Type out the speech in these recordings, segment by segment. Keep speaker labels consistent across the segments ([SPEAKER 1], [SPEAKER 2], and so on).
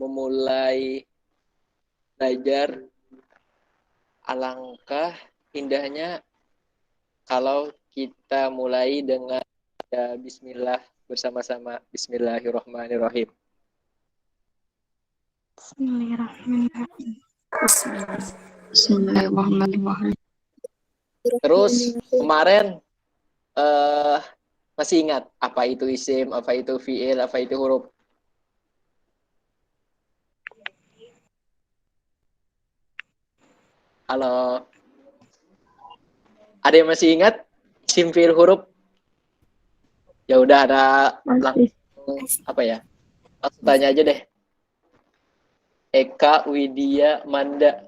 [SPEAKER 1] memulai belajar, alangkah indahnya kalau kita mulai dengan bismillah bersama-sama. Bismillahirrahmanirrahim.
[SPEAKER 2] Bismillahirrahmanirrahim.
[SPEAKER 3] Bismillahirrahmanirrahim.
[SPEAKER 1] Terus kemarin masih ingat apa itu isim, apa itu fiil, apa itu huruf? Halo. Ada yang masih ingat isim, fiil, huruf? Ya udah, ada langsung apa ya? Langsung tanya aja deh. Eka Widya Manda.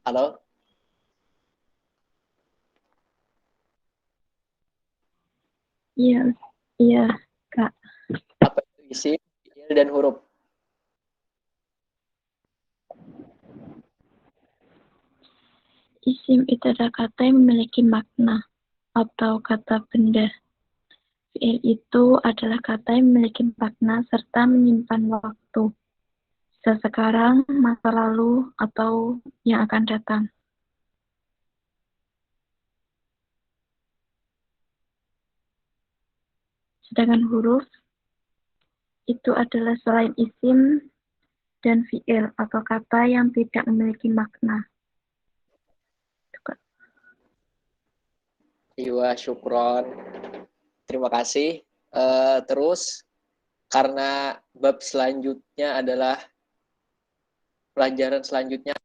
[SPEAKER 1] Halo.
[SPEAKER 2] Iya, Kak.
[SPEAKER 1] Apa itu isim, fiil, dan huruf?
[SPEAKER 2] Isim itu adalah kata yang memiliki makna atau kata benda. Fiil itu adalah kata yang memiliki makna serta menyimpan waktu. Bisa sekarang, masa lalu, atau yang akan datang. Sedangkan huruf itu adalah selain isim dan fiil atau kata yang tidak memiliki makna.
[SPEAKER 1] Iwa, syukron. Terima kasih. Terus, karena bab selanjutnya adalah pelajaran selanjutnya,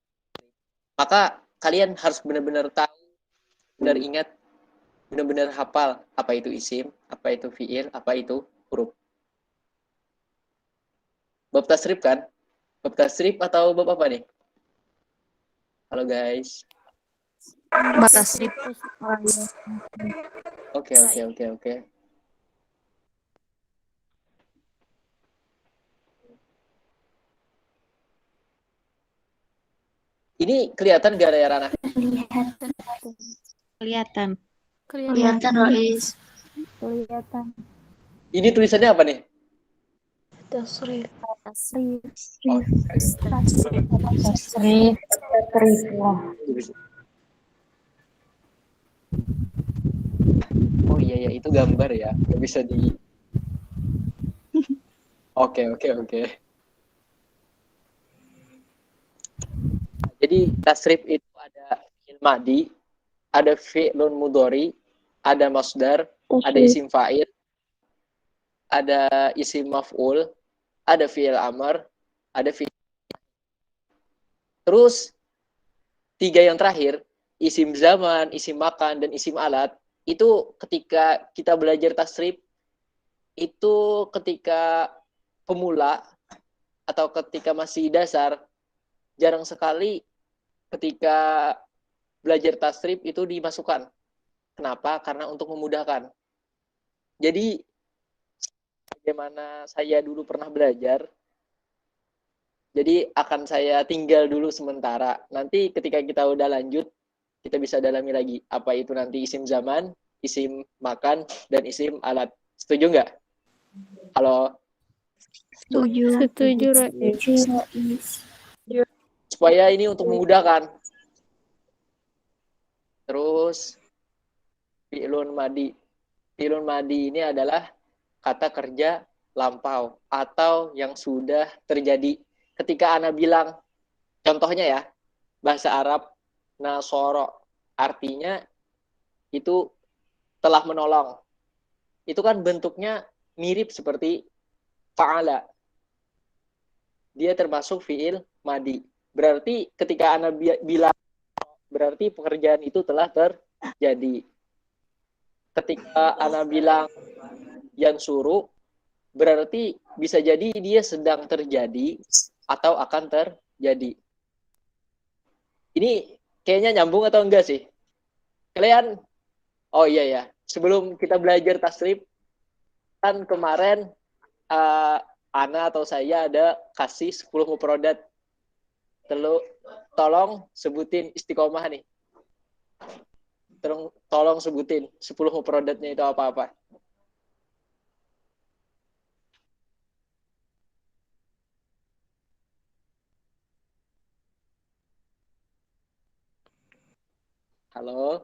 [SPEAKER 1] maka kalian harus benar-benar tahu, benar ingat, benar-benar hafal apa itu isim, apa itu fiil, apa itu huruf. Bab tasrif kan? Bab tasrif atau bab apa nih? Halo guys.
[SPEAKER 3] Batasrif.
[SPEAKER 1] Oke. Ini kelihatan gak ya, Rana?
[SPEAKER 3] Kelihatan.
[SPEAKER 2] Kelihatan,
[SPEAKER 3] Rois.
[SPEAKER 2] Kelihatan.
[SPEAKER 1] Ini tulisannya apa nih?
[SPEAKER 2] Tasrif.
[SPEAKER 1] Oh,
[SPEAKER 2] Tasrif.
[SPEAKER 1] oh iya, itu gambar ya. Nggak bisa di... Oke. Jadi tasrif itu ada fi'il madi, ada fi'lun mudhari, ada masdar, ada isim fa'il, ada isim maf'ul, ada fi'il amr, ada fi'il. Terus 3 yang terakhir, isim zaman, isim makan, dan isim alat, itu ketika kita belajar tasrif, itu ketika pemula atau ketika masih dasar, jarang sekali ketika belajar tasrif itu dimasukkan. Kenapa? Karena untuk memudahkan. Jadi, bagaimana saya dulu pernah belajar, jadi akan saya tinggal dulu sementara. Nanti ketika kita udah lanjut, kita bisa dalami lagi. Apa itu nanti isim zaman, isim makan, dan isim alat. Setuju nggak? Halo?
[SPEAKER 2] Setuju, Rois.
[SPEAKER 1] Supaya ini untuk memudahkan. Terus, fi'lun madi. Fi'lun madi ini adalah kata kerja lampau atau yang sudah terjadi. Ketika Ana bilang, contohnya ya, bahasa Arab nasoro, artinya itu telah menolong. Itu kan bentuknya mirip seperti fa'ala. Dia termasuk fi'il madi. Berarti ketika Ana bilang, berarti pekerjaan itu telah terjadi. Ketika Ana bilang yang suruh, berarti bisa jadi dia sedang terjadi atau akan terjadi. Ini kayaknya nyambung atau enggak sih? Kalian, oh iya, sebelum kita belajar tasrif, kan kemarin Ana atau saya ada kasih 10 mufradat. Tolong sebutin istiqomah nih. Tolong sebutin 10 mufradatnya itu apa-apa. Halo.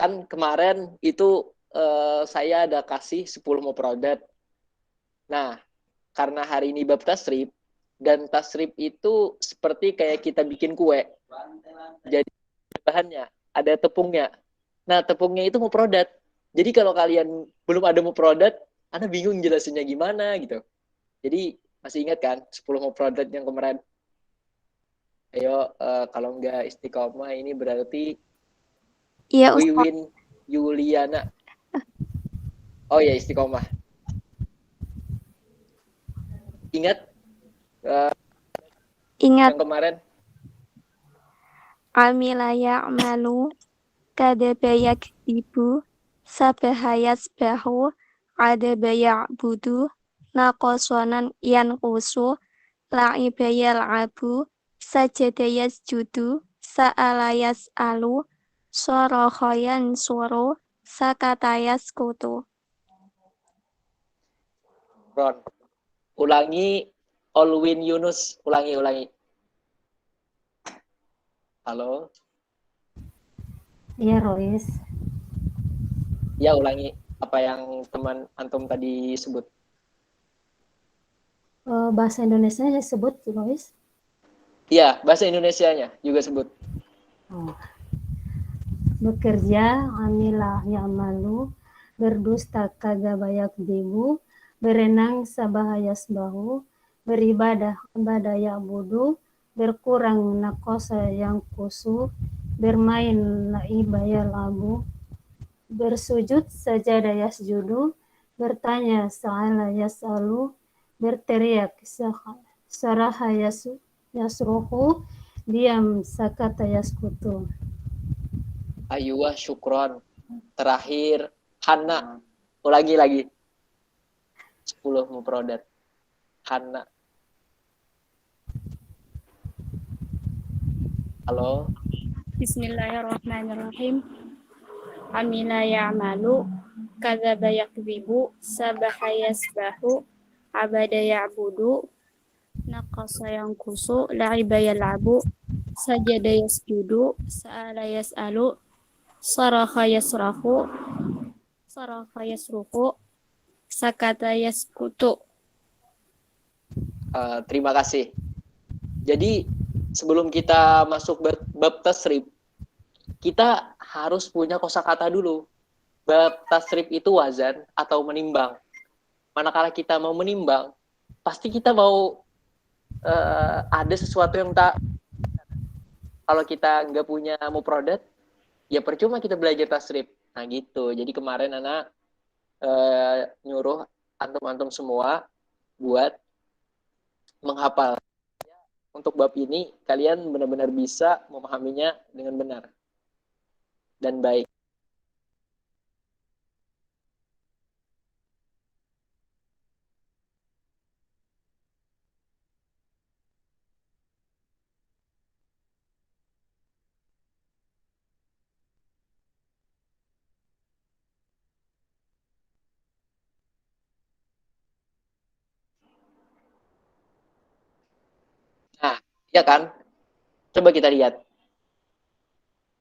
[SPEAKER 1] Kan kemarin itu saya ada kasih 10 mufradat. Nah, karena hari ini bab tasrif, dan tasrif itu seperti kayak kita bikin kue. Jadi bahannya ada tepungnya. Nah, tepungnya itu mufradat. Jadi kalau kalian belum ada mufradat, Anda bingung jelasinnya gimana gitu. Jadi masih ingat kan 10 mufradat yang kemarin? Ayo, kalau nggak istiqomah ini berarti
[SPEAKER 4] Iya, Ustaz.
[SPEAKER 1] Wiwin Yuliana. Oh ya, istiqomah. Ingat
[SPEAKER 4] Ingat,
[SPEAKER 1] yang kemarin?
[SPEAKER 4] amila ya'malu kadaba yakdibu sabaha yasbahu adaba ya'budu naqasonan yanqusu la'iba yal'abu sajada yasjudu sa'ala yas'alu soroha yansuru sakata yaskutu.
[SPEAKER 1] Ron. Ulangi Olwin Yunus. Ulangi. Halo.
[SPEAKER 5] Iya, Rois.
[SPEAKER 1] Ya, ulangi apa yang teman antum tadi sebut.
[SPEAKER 5] Bahasa Indonesia disebut, Rois.
[SPEAKER 1] Iya, bahasa Indonesianya juga sebut.
[SPEAKER 5] Bekerja, amilah ya'malu, berdusta kadzaba yakdzibu, berenang sabaha yasbahu, beribadah ibadah ya'budu, berkurang nakosa yang kusu, bermain la'iba yal'abu, bersujud sajada yasjudu, bertanya sa'ala yas'alu, berteriak saraha yasruhu, diam sakata yaskutu.
[SPEAKER 1] Ayuwah syukron. Terakhir Hana. Ulangi lagi. 10 mufradat. Hana. Halo.
[SPEAKER 6] Bismillahirrahmanirrahim. Amila ya'malu kadzaba yakdzibu sabaha yasbahu abada ya'budu naqasa yanqusu la'iba yal'abu sajada yasjudu sa'ala yas'alu saraha yasruhu sakata yaskutu.
[SPEAKER 1] Terima kasih. Jadi sebelum kita masuk bab tasrif, kita harus punya kosakata dulu. Bab tasrif itu wazan atau menimbang. Manakala kita mau menimbang, pasti kita mau ada sesuatu yang tak. Kalau kita nggak punya mufradat, ya percuma kita belajar tasrif. Nah gitu. Jadi kemarin anak nyuruh antum-antum semua buat menghafal. Untuk bab ini kalian benar-benar bisa memahaminya dengan benar dan baik. Nah, ya kan? Coba kita lihat.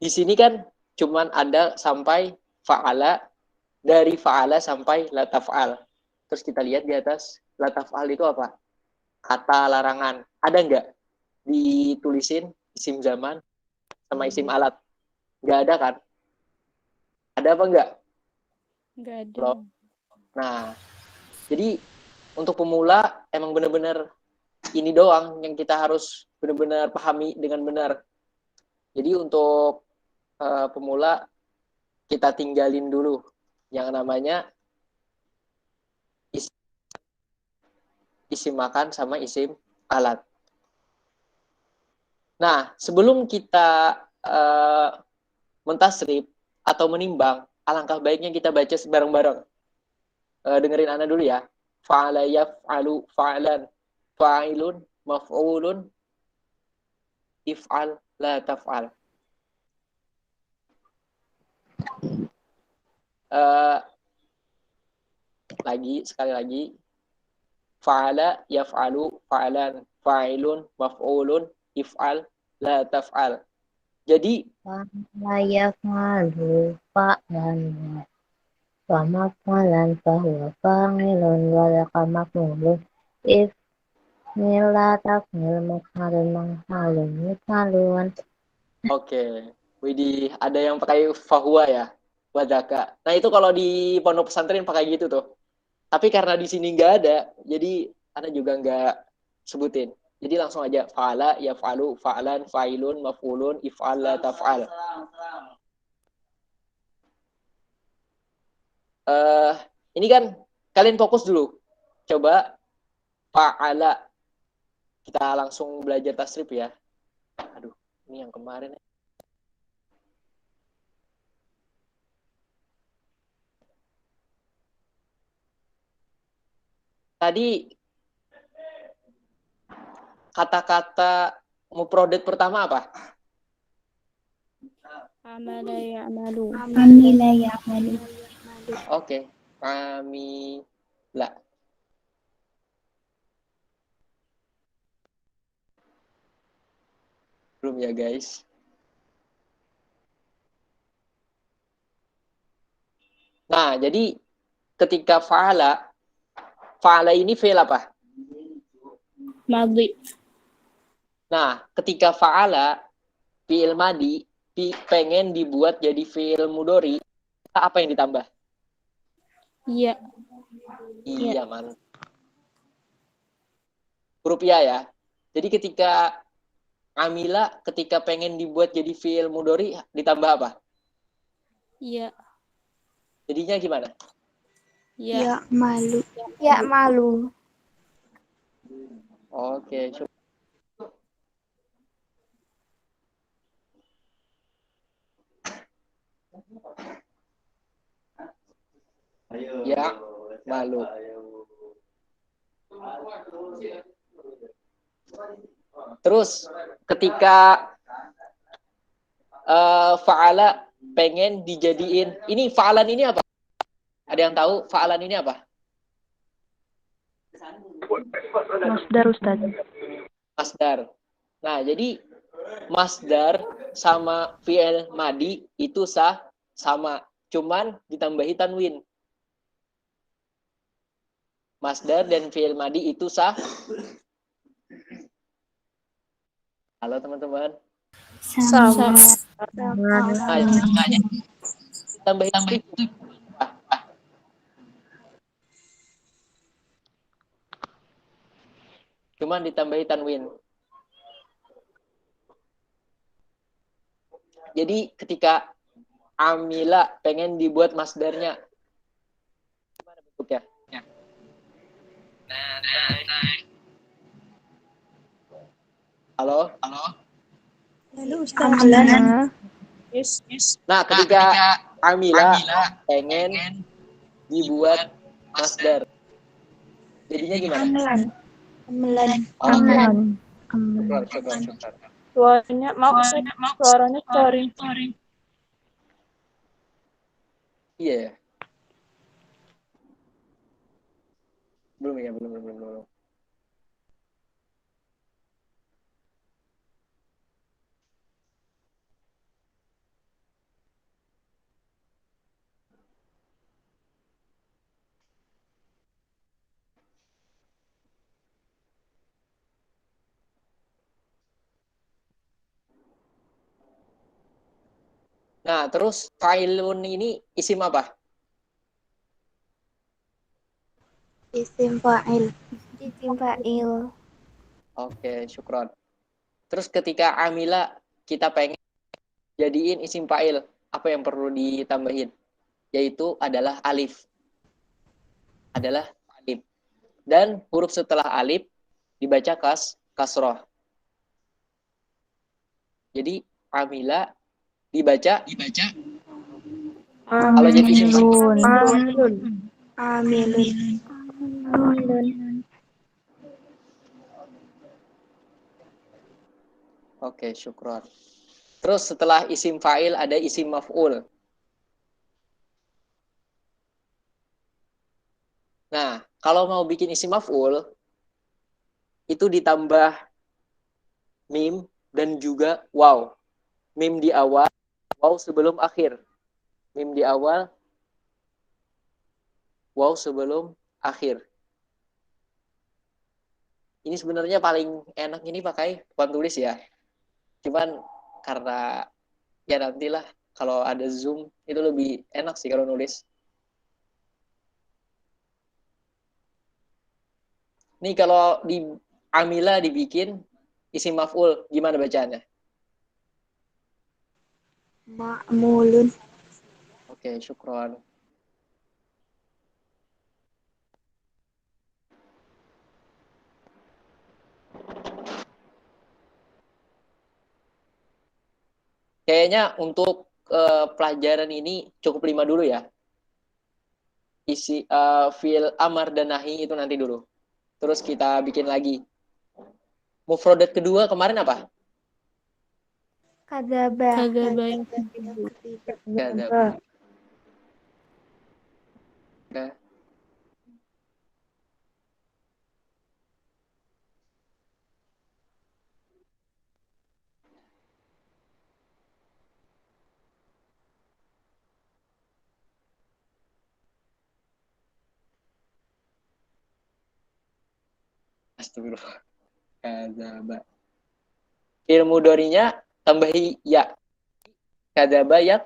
[SPEAKER 1] Di sini kan cuman ada sampai fa'ala, dari fa'ala sampai la taf'al. Terus kita lihat di atas, la taf'al itu apa? Kata larangan. Ada nggak ditulisin isim zaman sama isim alat? Nggak ada kan? Ada apa nggak?
[SPEAKER 6] Nggak ada.
[SPEAKER 1] Loh. Nah, jadi untuk pemula emang benar-benar ini doang yang kita harus benar-benar pahami dengan benar. Jadi untuk pemula kita tinggalin dulu yang namanya isim makan sama isim alat. Nah, sebelum kita mentasrif atau menimbang, alangkah baiknya kita baca bareng-bareng. Dengerin Ana dulu ya. Fa'ala yaf'alu fa'lan, fa'ilun maf'ulun, if'al la taf'al. Sekali lagi. Fa'ala yaf'alu fa'lan, fa'ilun maf'ulun, if'al la taf'al. Jadi
[SPEAKER 7] La yaf'alu fa'lan wa maf'alan fahuwa fa'ilun wa laka maf'ulun if nila taf'il maf'alun maf'alun.
[SPEAKER 1] oke. Widih, ada yang pakai fahuwa ya, wadaka. Nah itu kalau di pondok pesantren pakai gitu tuh. Tapi karena di sini nggak ada, jadi Ana juga nggak sebutin. Jadi langsung aja fa'ala, yaf'alu, fa'lan, fa'ilun, maf'ulun, if'ala, taf'al. Ini kan kalian fokus dulu. Coba fa'ala. Kita langsung belajar tasrif ya. Aduh, ini yang kemarin. Tadi kata-kata mufradat pertama apa?
[SPEAKER 6] Amala ya'malu.
[SPEAKER 3] Amila ya'malu.
[SPEAKER 1] Oke, amila. Belum ya guys. Nah, jadi ketika fa'ala ini fi'il apa?
[SPEAKER 6] Madhi.
[SPEAKER 1] Nah, ketika fa'ala fi'il madi pengen dibuat jadi fi'il mudhari, apa yang ditambah?
[SPEAKER 6] Ya.
[SPEAKER 1] Iya, man. Huruf ya. Jadi ketika amila ketika pengen dibuat jadi fi'il mudhari ditambah apa?
[SPEAKER 6] Ya.
[SPEAKER 1] Jadinya gimana?
[SPEAKER 6] Ya.
[SPEAKER 3] Ya'malu.
[SPEAKER 4] Ya'malu.
[SPEAKER 1] Oke, ya, malu. Terus ketika fa'ala pengen dijadiin, ini fa'alan ini apa? Ada yang tahu fa'alan ini apa?
[SPEAKER 2] Masdar, Ustaz.
[SPEAKER 1] Masdar. Nah, jadi masdar sama fi'il madi itu sama, cuman ditambahi tanwin. Masdar dan fi'il madi itu Halo teman-teman.
[SPEAKER 6] Sama.
[SPEAKER 1] Nah, tambah itu cuman ditambahi tanwin. Jadi ketika amila pengen dibuat masdarnya, gimana bentuknya? Halo?
[SPEAKER 3] Lalu Ustaz.
[SPEAKER 1] Nah, ketika amila pengen dibuat masdar, jadinya gimana?
[SPEAKER 3] Amalan.
[SPEAKER 1] Syukur.
[SPEAKER 6] Suaranya sorry.
[SPEAKER 1] Iya ya. Belum. Nah, terus fa'ilun ini isim apa?
[SPEAKER 3] Isim fa'il.
[SPEAKER 4] Isim fa'il.
[SPEAKER 1] Oke, syukron. Terus ketika amila kita pengen jadiin isim fa'il, apa yang perlu ditambahin? Yaitu adalah alif. Dan huruf setelah alif dibaca kasroh. Jadi amila dibaca kalau jadi isim
[SPEAKER 3] Amilun.
[SPEAKER 1] Oke, syukron. Terus setelah isim fa'il ada isim maf'ul. Nah, kalau mau bikin isim maf'ul itu ditambah mim dan juga waw. mim di awal, waw sebelum akhir. Mim di awal, waw sebelum akhir. Ini sebenarnya paling enak ini pakai papan tulis ya. Cuman karena ya nantilah kalau ada Zoom itu lebih enak sih kalau nulis. Nih kalau di Amila dibikin isim maf'ul, gimana bacaannya?
[SPEAKER 3] Ma'mulun.
[SPEAKER 1] Oke, syukron. Kayaknya untuk pelajaran ini cukup 5 dulu ya. Isi fi'il amar dan nahi itu nanti dulu. Terus kita bikin lagi. Mufrodat kedua kemarin apa?
[SPEAKER 4] Kadzaba.
[SPEAKER 6] Kadzaba yang
[SPEAKER 1] Kadzaba. Astagfirullah. Kadzaba. Fi'il mudhari'nya tambahi ya. Kadzaba ya.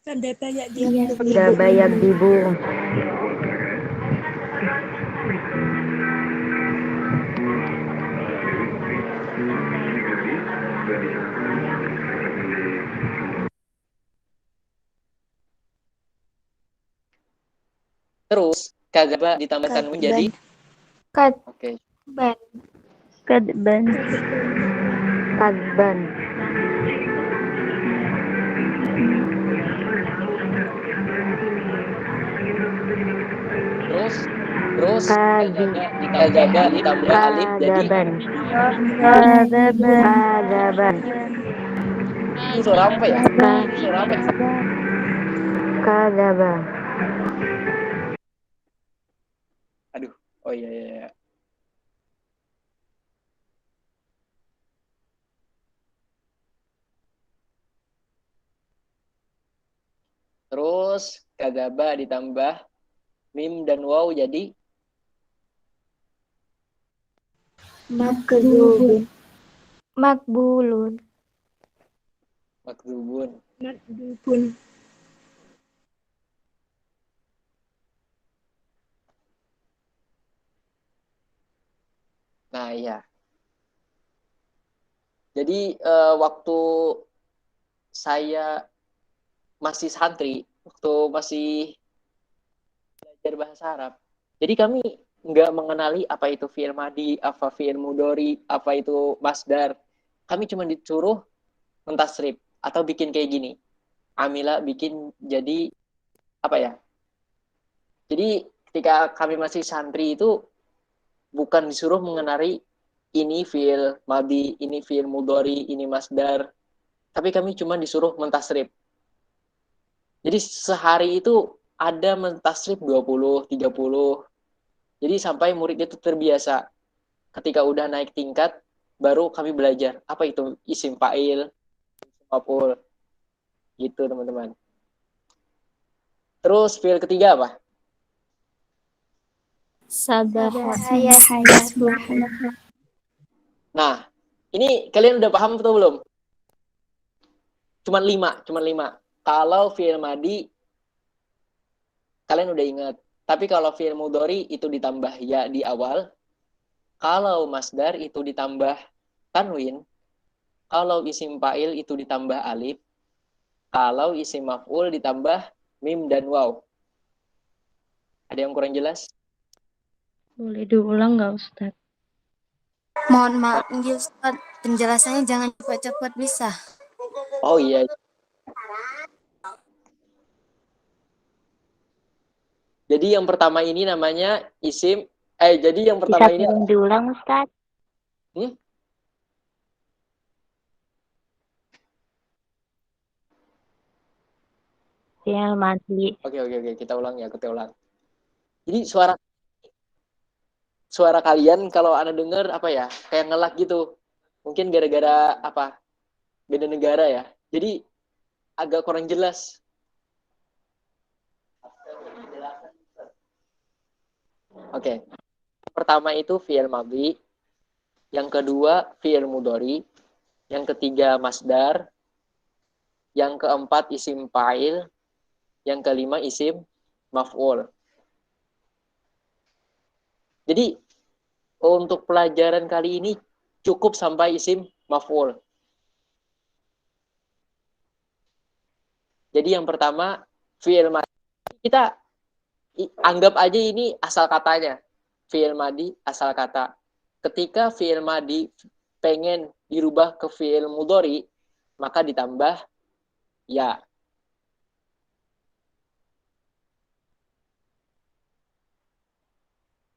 [SPEAKER 7] Kadzaba yakdzibu.
[SPEAKER 1] Terus kadzaba ditambahkan menjadi oke.
[SPEAKER 4] Kadban.
[SPEAKER 2] Kadban.
[SPEAKER 7] Kadban.
[SPEAKER 1] Terus kadzaba ditambah alif jadi
[SPEAKER 7] Kadzaban.
[SPEAKER 2] Kadban.
[SPEAKER 7] Kadzaban.
[SPEAKER 1] ini suara apa ya? Suara apa ya?
[SPEAKER 7] Kadzaba.
[SPEAKER 1] Aduh. Oh iya. Terus kadzaba ditambah mim dan waw jadi
[SPEAKER 3] Makdzubun.
[SPEAKER 4] Makbulun.
[SPEAKER 1] makdzubun.
[SPEAKER 3] Makdzubun.
[SPEAKER 1] Nah, iya. Jadi waktu saya masih santri, waktu masih belajar bahasa Arab, jadi kami nggak mengenali apa itu fi'il madi, apa fi'il mudhari, apa itu masdar. Kami cuma disuruh mentasrif atau bikin kayak gini. Amila bikin jadi apa ya? Jadi ketika kami masih santri itu bukan disuruh mengenali ini fi'il madi, ini fi'il mudhari, ini masdar. Tapi kami cuma disuruh mentasrif. Jadi sehari itu ada mentasrif 20, 30. Jadi sampai murid itu terbiasa. Ketika udah naik tingkat, baru kami belajar. Apa itu isim fa'il, isim maf'ul. Gitu teman-teman. Terus fi'il ketiga apa?
[SPEAKER 6] Sabaha.
[SPEAKER 1] Nah, ini kalian udah paham atau belum? Cuman 5. Kalau fi'il madi, kalian udah ingat. Tapi kalau fi'il mudhari itu ditambah ya di awal. Kalau masdar itu ditambah tanwin. Kalau isim fa'il itu ditambah alif. Kalau isim maf'ul ditambah mim dan waw. Ada yang kurang jelas?
[SPEAKER 2] Boleh diulang nggak, Ustaz?
[SPEAKER 3] Mohon maaf, Ustaz. Penjelasannya jangan cepat-cepat bisa.
[SPEAKER 1] Oh iya. Jadi yang pertama ini namanya isim. Jadi yang pertama
[SPEAKER 7] Bisa
[SPEAKER 1] ini.
[SPEAKER 7] tolong diulang, Ustaz? Fi'il madi.
[SPEAKER 1] Oke, kita ulang ya, kita ulang. Jadi suara kalian kalau Anda dengar apa ya, kayak ngelak gitu. Mungkin gara-gara apa? beda negara ya. Jadi agak kurang jelas. Oke. Pertama itu fi'il madhi, yang kedua fi'il mudhari, yang ketiga masdar, yang keempat isim fa'il, yang kelima isim maf'ul. Jadi untuk pelajaran kali ini cukup sampai isim maf'ul. Jadi yang pertama fi'il madhi, kita anggap aja ini asal katanya. Fi'il madhi asal kata. Ketika fi'il madhi pengen dirubah ke fi'il mudhari, maka ditambah ya.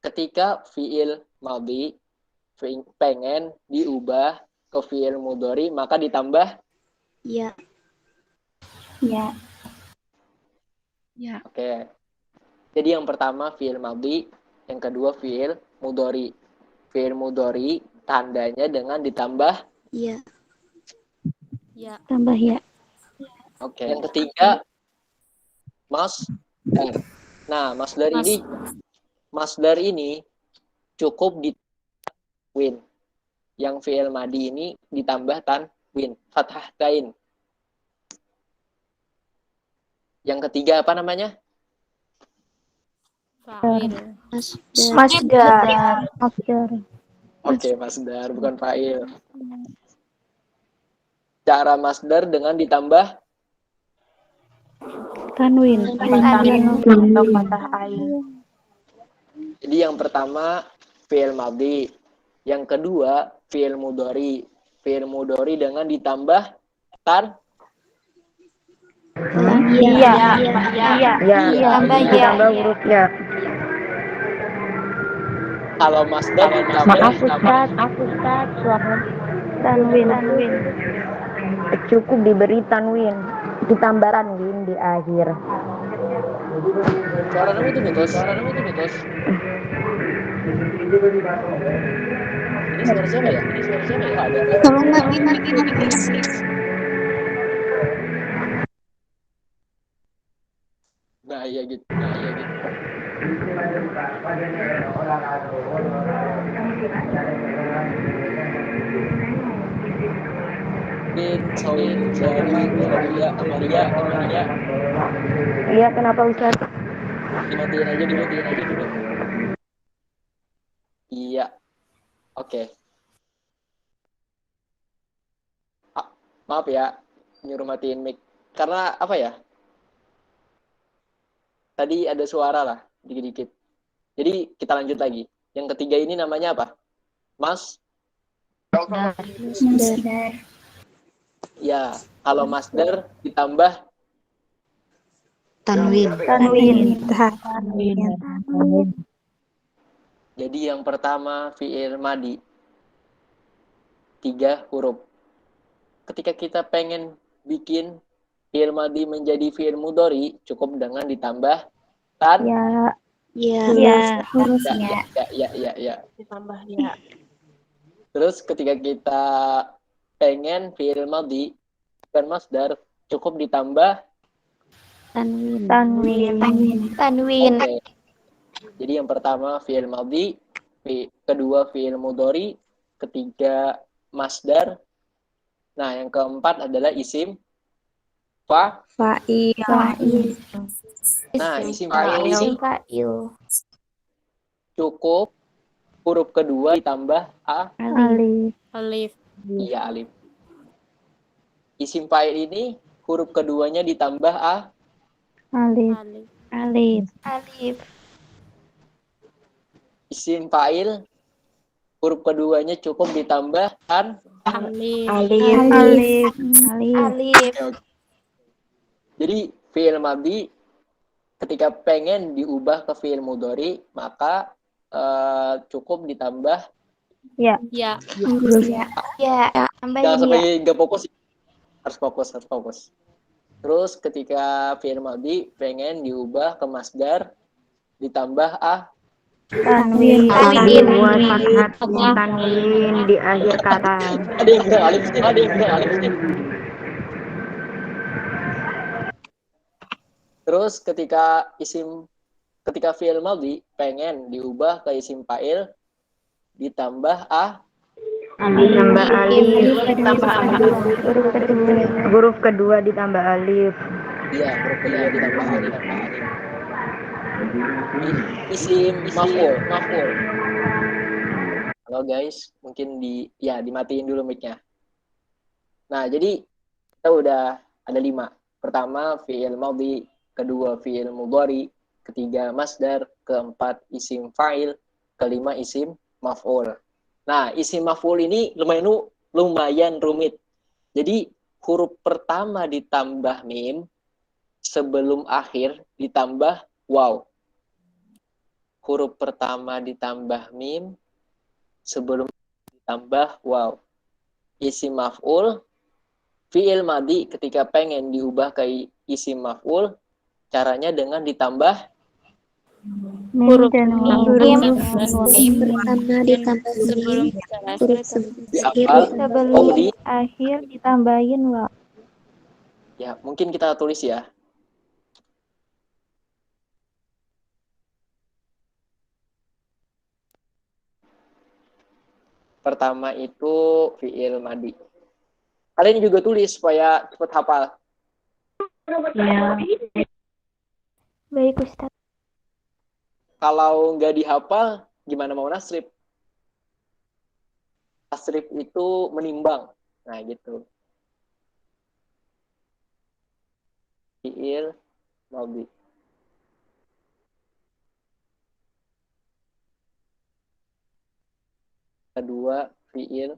[SPEAKER 1] Ketika fi'il madhi pengen diubah ke fi'il mudhari, maka ditambah
[SPEAKER 3] Ya.
[SPEAKER 2] Ya. Ya.
[SPEAKER 1] Oke. Jadi yang pertama fi'il madhi, yang kedua fi'il mudhari. Fi'il mudhari tandanya dengan ditambah
[SPEAKER 3] Ya.
[SPEAKER 6] Ya.
[SPEAKER 2] Tambah ya.
[SPEAKER 1] Oke. Yang ketiga masdar. Nah, masdar ini cukup ditanwin. Yang fi'il madhi ini ditambah tanwin, fathah tain. Yang ketiga apa namanya?
[SPEAKER 6] Fa'il.
[SPEAKER 4] Masdar.
[SPEAKER 1] Oke, masdar bukan fa'il. Cara masdar dengan ditambah
[SPEAKER 2] Tanwin.
[SPEAKER 4] Atau patah ain.
[SPEAKER 1] Jadi yang pertama fi'il madhi, yang kedua fi'il mudhari. Fi'il mudhari dengan ditambah tan.
[SPEAKER 4] Iya.
[SPEAKER 7] Ditambah huruf ya.
[SPEAKER 1] Kalau masdar ditambah
[SPEAKER 7] Maaf Ustaz, suara
[SPEAKER 2] Tanwin.
[SPEAKER 7] cukup diberi tanwin, ditambah tanwin di akhir.
[SPEAKER 1] suara kamu itu putus. Ini suara siapa ya? Ada.
[SPEAKER 3] Tolong matiin mic-nya, please.
[SPEAKER 1] Nah, iya gitu. Amalia.
[SPEAKER 7] Iya, kenapa Ustaz?
[SPEAKER 1] Dimatiin aja dulu. Iya. Oke. Maaf ya, nyuruh matiin mic. Karena apa ya? Tadi ada suara lah, dikit-dikit. Jadi kita lanjut lagi. Yang ketiga ini namanya apa?
[SPEAKER 2] Masdar.
[SPEAKER 1] Ya, kalau masdar ditambah
[SPEAKER 3] Tanwin.
[SPEAKER 1] Jadi yang pertama fi'il madhi 3 huruf. Ketika kita pengen bikin fi'il madhi menjadi fi'il mudhari, cukup dengan ditambah tan.
[SPEAKER 3] Ya.
[SPEAKER 2] Hurufnya.
[SPEAKER 1] Ya.
[SPEAKER 4] Ditambah ya.
[SPEAKER 1] Terus ketika kita pengen fi'il madhi dan masdar, cukup ditambah
[SPEAKER 2] Tanwin.
[SPEAKER 1] Oke. Jadi yang pertama fi'il madhi, kedua fi'il mudhari, ketiga masdar. Nah, yang keempat adalah isim
[SPEAKER 3] Fa'il.
[SPEAKER 1] Nah, isim fa'il ini cukup huruf kedua ditambah
[SPEAKER 6] Alif.
[SPEAKER 1] Iya, alif. Isim fa'il ini huruf keduanya ditambah
[SPEAKER 6] Alif.
[SPEAKER 1] Isim fa'il huruf keduanya cukup ditambah
[SPEAKER 6] Alif.
[SPEAKER 1] Jadi fi'il madhi ketika pengen diubah ke fi'il mudhari, maka cukup ditambah
[SPEAKER 6] Ya.
[SPEAKER 1] jangan sampai nggak fokus. Harus fokus. Terus ketika fi'il madhi pengen diubah ke masdar, ditambah
[SPEAKER 7] Tanwin.
[SPEAKER 3] Tanwin.
[SPEAKER 7] Buat fathah tanwin di akhir kata.
[SPEAKER 1] Ada yang bilang alif sih, ada yang bilang alif sih. Terus ketika fi'il madhi pengen diubah ke isim fa'il ditambah
[SPEAKER 7] Ditambah alif.
[SPEAKER 4] Ditambah alif.
[SPEAKER 7] Huruf kedua ditambah alif.
[SPEAKER 1] iya, huruf kedua ditambah alif. Isim maf'ul. Halo guys, mungkin dimatiin dulu mic-nya. Nah, jadi kita udah ada 5. Pertama fi'il madhi, kedua fi'il mudhari, ketiga masdar, keempat isim fa'il, kelima isim maf'ul. Nah, isim maf'ul ini lumayan rumit. Jadi huruf pertama ditambah mim, sebelum akhir ditambah waw. Huruf pertama ditambah mim, sebelum ditambah waw. Isim maf'ul, fi'il madhi ketika pengen diubah ke isim maf'ul, caranya dengan ditambah
[SPEAKER 6] Huruf
[SPEAKER 3] Mim pertama ditambah
[SPEAKER 6] sebelum
[SPEAKER 3] mim.
[SPEAKER 6] terakhir
[SPEAKER 3] Huruf akhir
[SPEAKER 1] Oh, di
[SPEAKER 7] akhir ditambahin wa.
[SPEAKER 1] ya, mungkin kita tulis ya. Pertama itu fi'il madhi. Kalian juga tulis supaya cepat hafal.
[SPEAKER 7] Ya. Baik Ustaz.
[SPEAKER 1] Kalau nggak dihafal, gimana mau nasrib? Nasrib itu menimbang. Nah, gitu. Fi'il madhi. Kedua, fi'il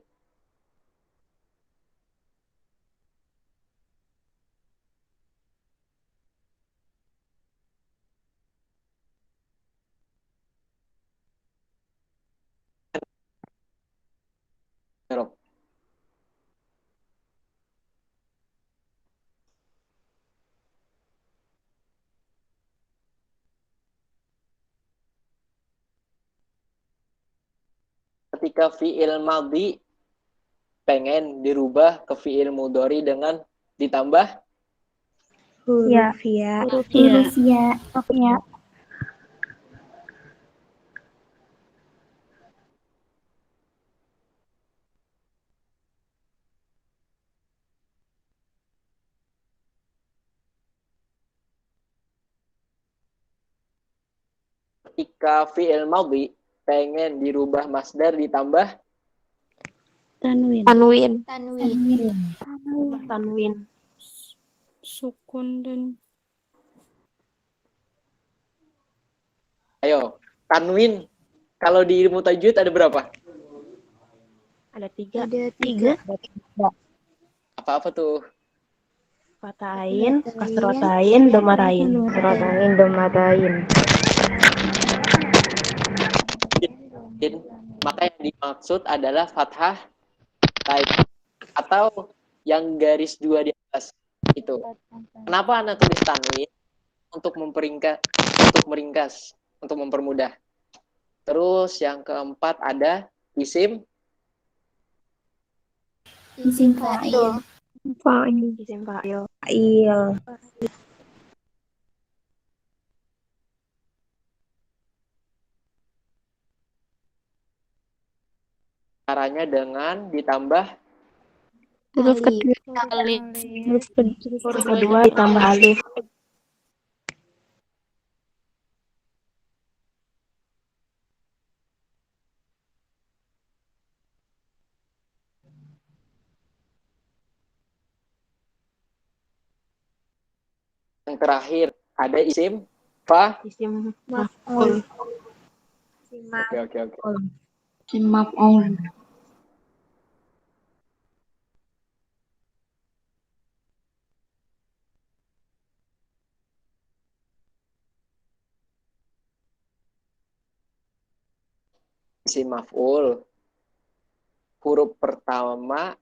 [SPEAKER 1] i'rab. Ketika fi'il madhi pengen dirubah ke fi'il mudhari dengan ditambah
[SPEAKER 3] huruf ya.
[SPEAKER 6] Huruf
[SPEAKER 3] ya.
[SPEAKER 1] ketika fi'il madhi pengen dirubah masdar ditambah
[SPEAKER 6] tanwin.
[SPEAKER 4] Tanwin.
[SPEAKER 6] Sukun dan
[SPEAKER 1] ayo, tanwin. Kalau di ilmu tajwid ada berapa?
[SPEAKER 4] Ada 3.
[SPEAKER 3] Ada 3.
[SPEAKER 1] Apa-apa tuh?
[SPEAKER 4] Fatahin, kasrotain, domarain.
[SPEAKER 1] Maka yang dimaksud adalah fathah atau yang garis 2 di atas itu. Kenapa Anda tulis tanwin? Untuk meringkas, untuk mempermudah. Terus yang keempat ada isim
[SPEAKER 3] fa'il.
[SPEAKER 4] Isim fa'il.
[SPEAKER 1] caranya dengan ditambah
[SPEAKER 6] huruf
[SPEAKER 3] Alif.
[SPEAKER 4] Huruf kedua ditambah alif.
[SPEAKER 1] yang terakhir ada isim
[SPEAKER 4] Isim maf'ul.
[SPEAKER 1] Oke. Isim maf'ul. Huruf pertama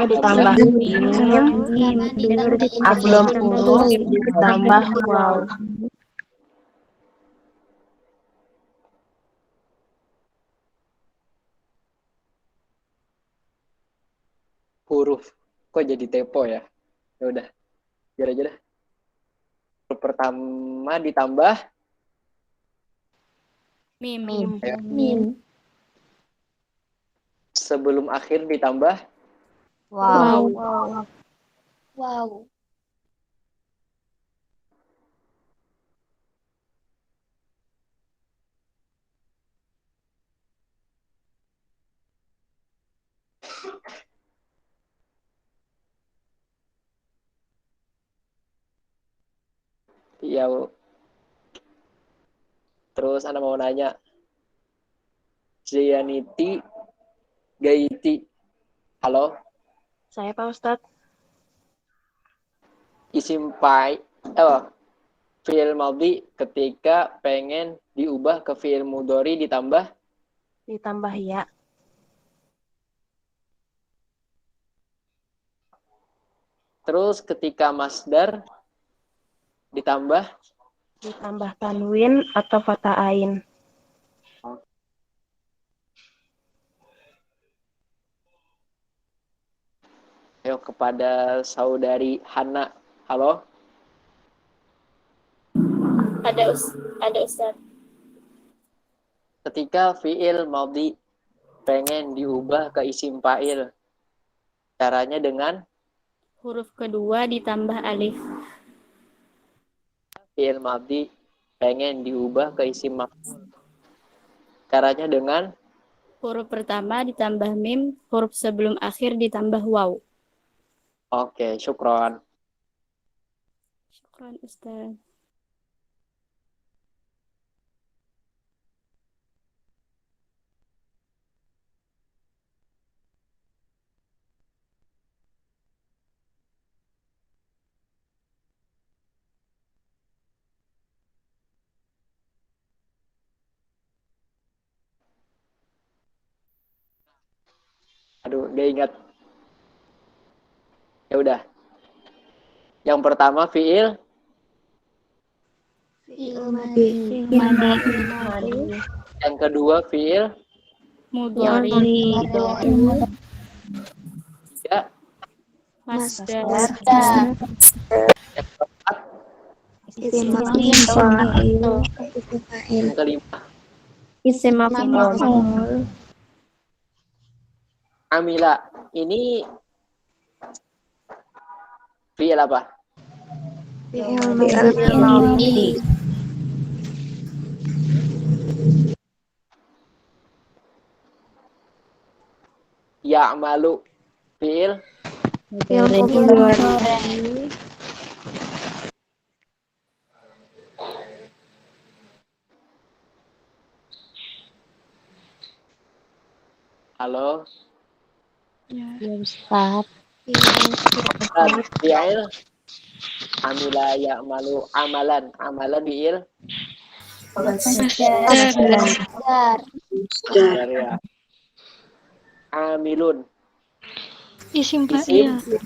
[SPEAKER 4] ditambah mim. Sebelum huruf ditambah waw.
[SPEAKER 1] huruf. Kok jadi typo ya? Ya udah, biar aja dah. Huruf pertama ditambah
[SPEAKER 6] Mim.
[SPEAKER 3] Mim.
[SPEAKER 1] sebelum akhir ditambah
[SPEAKER 6] Wow.
[SPEAKER 3] Wow.
[SPEAKER 1] ya. Terus Ana mau nanya, Jayaniti, Gaiti. Halo,
[SPEAKER 4] Saya Pak Ustadz.
[SPEAKER 1] isim fi'il madhi ketika pengen diubah ke fi'il mudhari ditambah
[SPEAKER 4] Ditambah ya.
[SPEAKER 1] terus ketika masdar ditambah
[SPEAKER 4] Ditambah tanwin atau fathah ain.
[SPEAKER 1] ayo kepada saudari Hana. Halo,
[SPEAKER 6] Ada Ustaz.
[SPEAKER 1] ketika fi'il madhi pengen diubah ke isim fa'il, caranya dengan
[SPEAKER 6] Huruf kedua ditambah alif.
[SPEAKER 1] fi'il madhi pengen diubah ke isim maf'ul, caranya dengan
[SPEAKER 6] Huruf pertama ditambah mim, huruf sebelum akhir ditambah waw.
[SPEAKER 1] oke, syukron.
[SPEAKER 6] Syukran Ustaz.
[SPEAKER 1] Aduh, gak ingat. Ya udah. Yang pertama fi'il,
[SPEAKER 3] Fi'il madhi.
[SPEAKER 1] yang kedua fi'il,
[SPEAKER 6] Mudhari.
[SPEAKER 1] ya,
[SPEAKER 6] Masdar.
[SPEAKER 3] Isim
[SPEAKER 1] yang
[SPEAKER 3] fa'il.
[SPEAKER 1] kelima
[SPEAKER 3] Isim maf'ul.
[SPEAKER 1] amila. Ini fi'il apa?
[SPEAKER 3] Fi'il madhi.
[SPEAKER 1] Ya'malu fi'il,
[SPEAKER 3] Fi'il mudhari.
[SPEAKER 1] halo,
[SPEAKER 7] Ya Ustaz.
[SPEAKER 1] dan fi'il amila ya'malu amalan fi'il
[SPEAKER 3] Masdar.
[SPEAKER 1] ya. Amilun
[SPEAKER 6] Isim
[SPEAKER 1] isim
[SPEAKER 4] Isim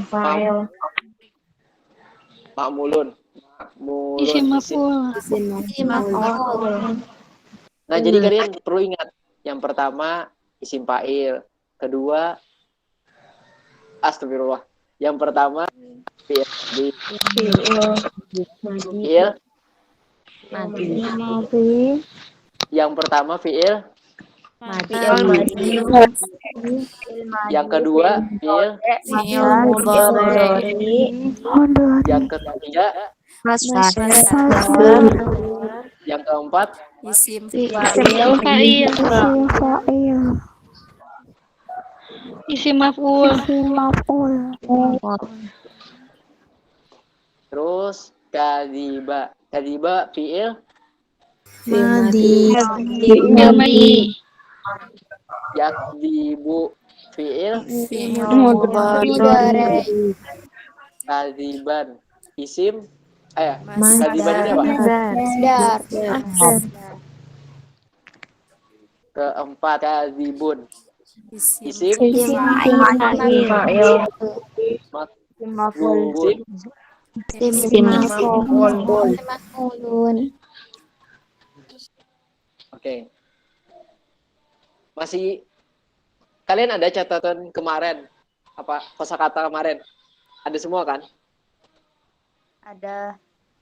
[SPEAKER 4] fa'il.
[SPEAKER 1] ma'mulun
[SPEAKER 6] Isim
[SPEAKER 1] maf'ul.
[SPEAKER 6] maf'ul.
[SPEAKER 1] Nah, jadi kalian perlu ingat, yang pertama isim fa'il, kedua astagfirullah. Yang pertama fi'il fi'il, yang pertama fi'il, yang kedua fi'il, yang ketiga, yang keempat
[SPEAKER 6] Isim
[SPEAKER 2] Fa'il. Isim maf'ul.
[SPEAKER 1] terus kadiba fi'il, yakdibu fi'il, kadiban isim kadiban ini apa?
[SPEAKER 3] Masdar.
[SPEAKER 1] Keempat kadibun isim
[SPEAKER 3] Isim fa'il.
[SPEAKER 1] maf'ul
[SPEAKER 3] Isim maf'ulun.
[SPEAKER 1] Oke. Masih Kalian ada catatan kemarin? Apa kosakata kemarin? Ada semua kan?
[SPEAKER 3] Ada.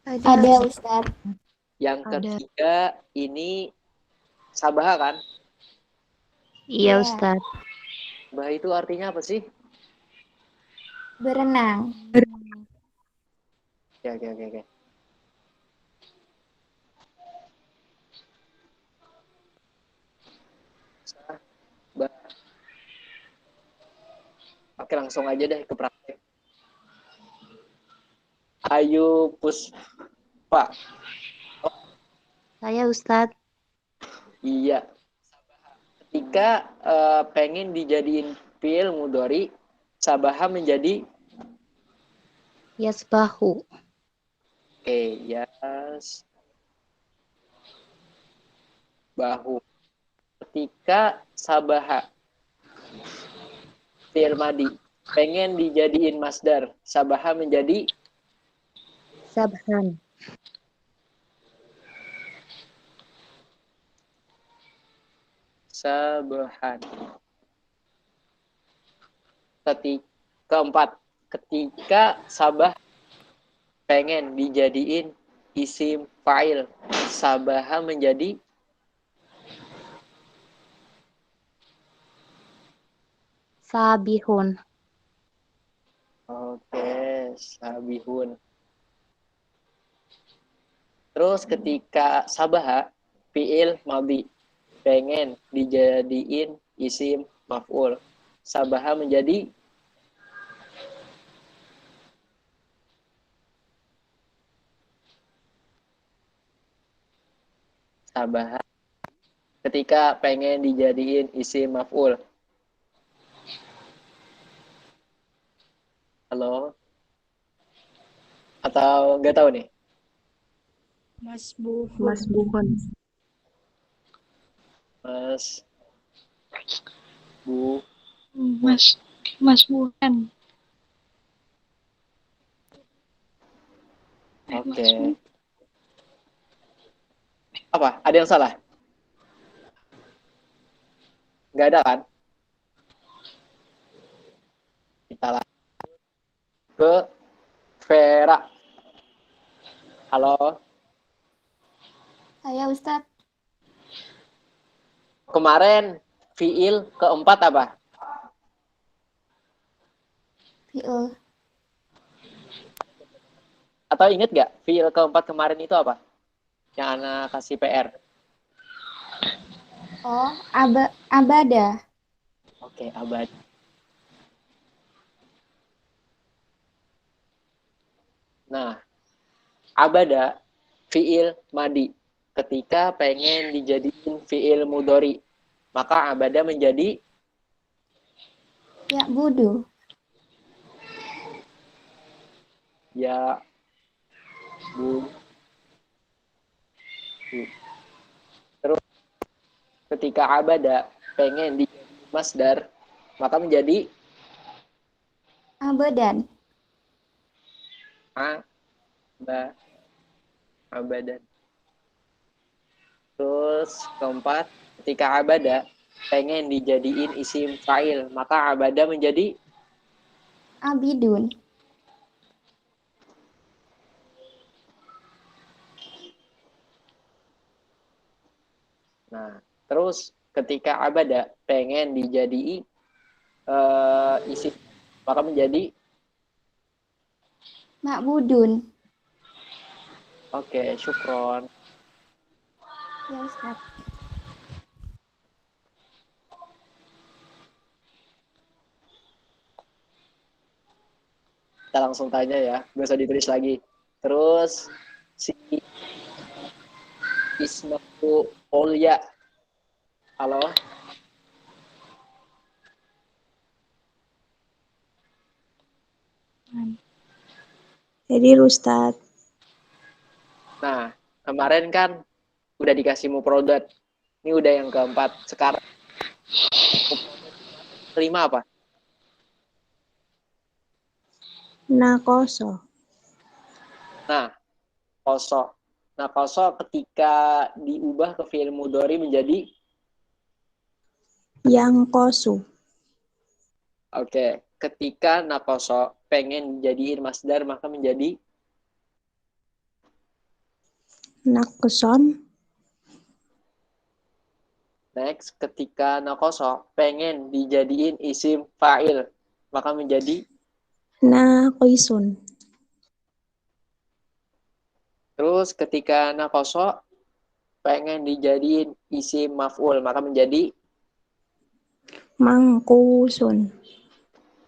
[SPEAKER 3] Ada Ustaz.
[SPEAKER 1] Yang
[SPEAKER 3] Ada.
[SPEAKER 1] ketiga ini sabaha kan?
[SPEAKER 3] Iya Ustaz.
[SPEAKER 1] Sabaha itu artinya apa sih?
[SPEAKER 3] Berenang.
[SPEAKER 1] Oke. Sabaha. Oke, langsung aja deh ke praktek. Ayo Puspa.
[SPEAKER 3] Saya Ustaz.
[SPEAKER 1] Iya. Ketika pengen dijadiin fiil mudhari, sabaha menjadi
[SPEAKER 3] Yasbahu.
[SPEAKER 1] yas bahu. Ketika sabaha fiil madi pengen dijadiin masdar, sabaha menjadi
[SPEAKER 3] Sabhan.
[SPEAKER 1] sabahan. Keempat, ketika sabah pengen dijadiin isim fa'il, sabaha menjadi
[SPEAKER 3] Sabihun.
[SPEAKER 1] oke, sabihun. Terus ketika sabaha fiil madhi pengen dijadiin isim maf'ul, sabaha menjadi sabaha. Ketika pengen dijadiin isim maf'ul, halo? Atau nggak tahu nih?
[SPEAKER 6] Masbuhun.
[SPEAKER 4] Masbuhun.
[SPEAKER 6] Masbuhan.
[SPEAKER 1] Oke. Apa? Ada yang salah? Nggak ada kan? Kita lanjut ke Vera. Halo?
[SPEAKER 3] Saya Ustaz.
[SPEAKER 1] Kemarin fiil keempat apa?
[SPEAKER 3] Fi'il.
[SPEAKER 1] Atau inget nggak fiil keempat kemarin itu apa? Yang anak kasih PR.
[SPEAKER 3] Oh, abada.
[SPEAKER 1] Oke, abad. Nah, abada fiil madi. Ketika pengen dijadiin fiil mudhari, maka abada menjadi
[SPEAKER 3] Ya budu.
[SPEAKER 1] ya bu. Terus ketika abada pengen dijadiin masdar, maka menjadi
[SPEAKER 3] Abadan.
[SPEAKER 1] abadan. Terus keempat, ketika abada pengen dijadiin isim fa'il, maka abada menjadi
[SPEAKER 3] Abidun.
[SPEAKER 1] nah, terus ketika abada pengen dijadiin isim, maka menjadi
[SPEAKER 3] Ma'budun.
[SPEAKER 1] oke, syukron.
[SPEAKER 3] Ya Ustaz.
[SPEAKER 1] Kita langsung tanya ya, gak usah ditulis lagi. Terus si Ismaku Olya. Halo?
[SPEAKER 4] Jadi Ustaz.
[SPEAKER 1] Nah, kemarin kan udah dikasih mufrodat. Ini udah yang keempat. Sekarang kelima apa?
[SPEAKER 4] Nakoso.
[SPEAKER 1] Nah, koso. Nah, koso ketika diubah ke fi'il mudhari menjadi
[SPEAKER 4] Yang kosu.
[SPEAKER 1] Oke, ketika nakoso pengen jadiin masdar maka menjadi
[SPEAKER 2] Nakuson.
[SPEAKER 1] next. Ketika nakoso pengen dijadiin isim fa'il maka menjadi
[SPEAKER 2] Naqisun.
[SPEAKER 1] terus ketika nakoso pengen dijadiin isim maf'ul maka menjadi
[SPEAKER 2] Mangkusun.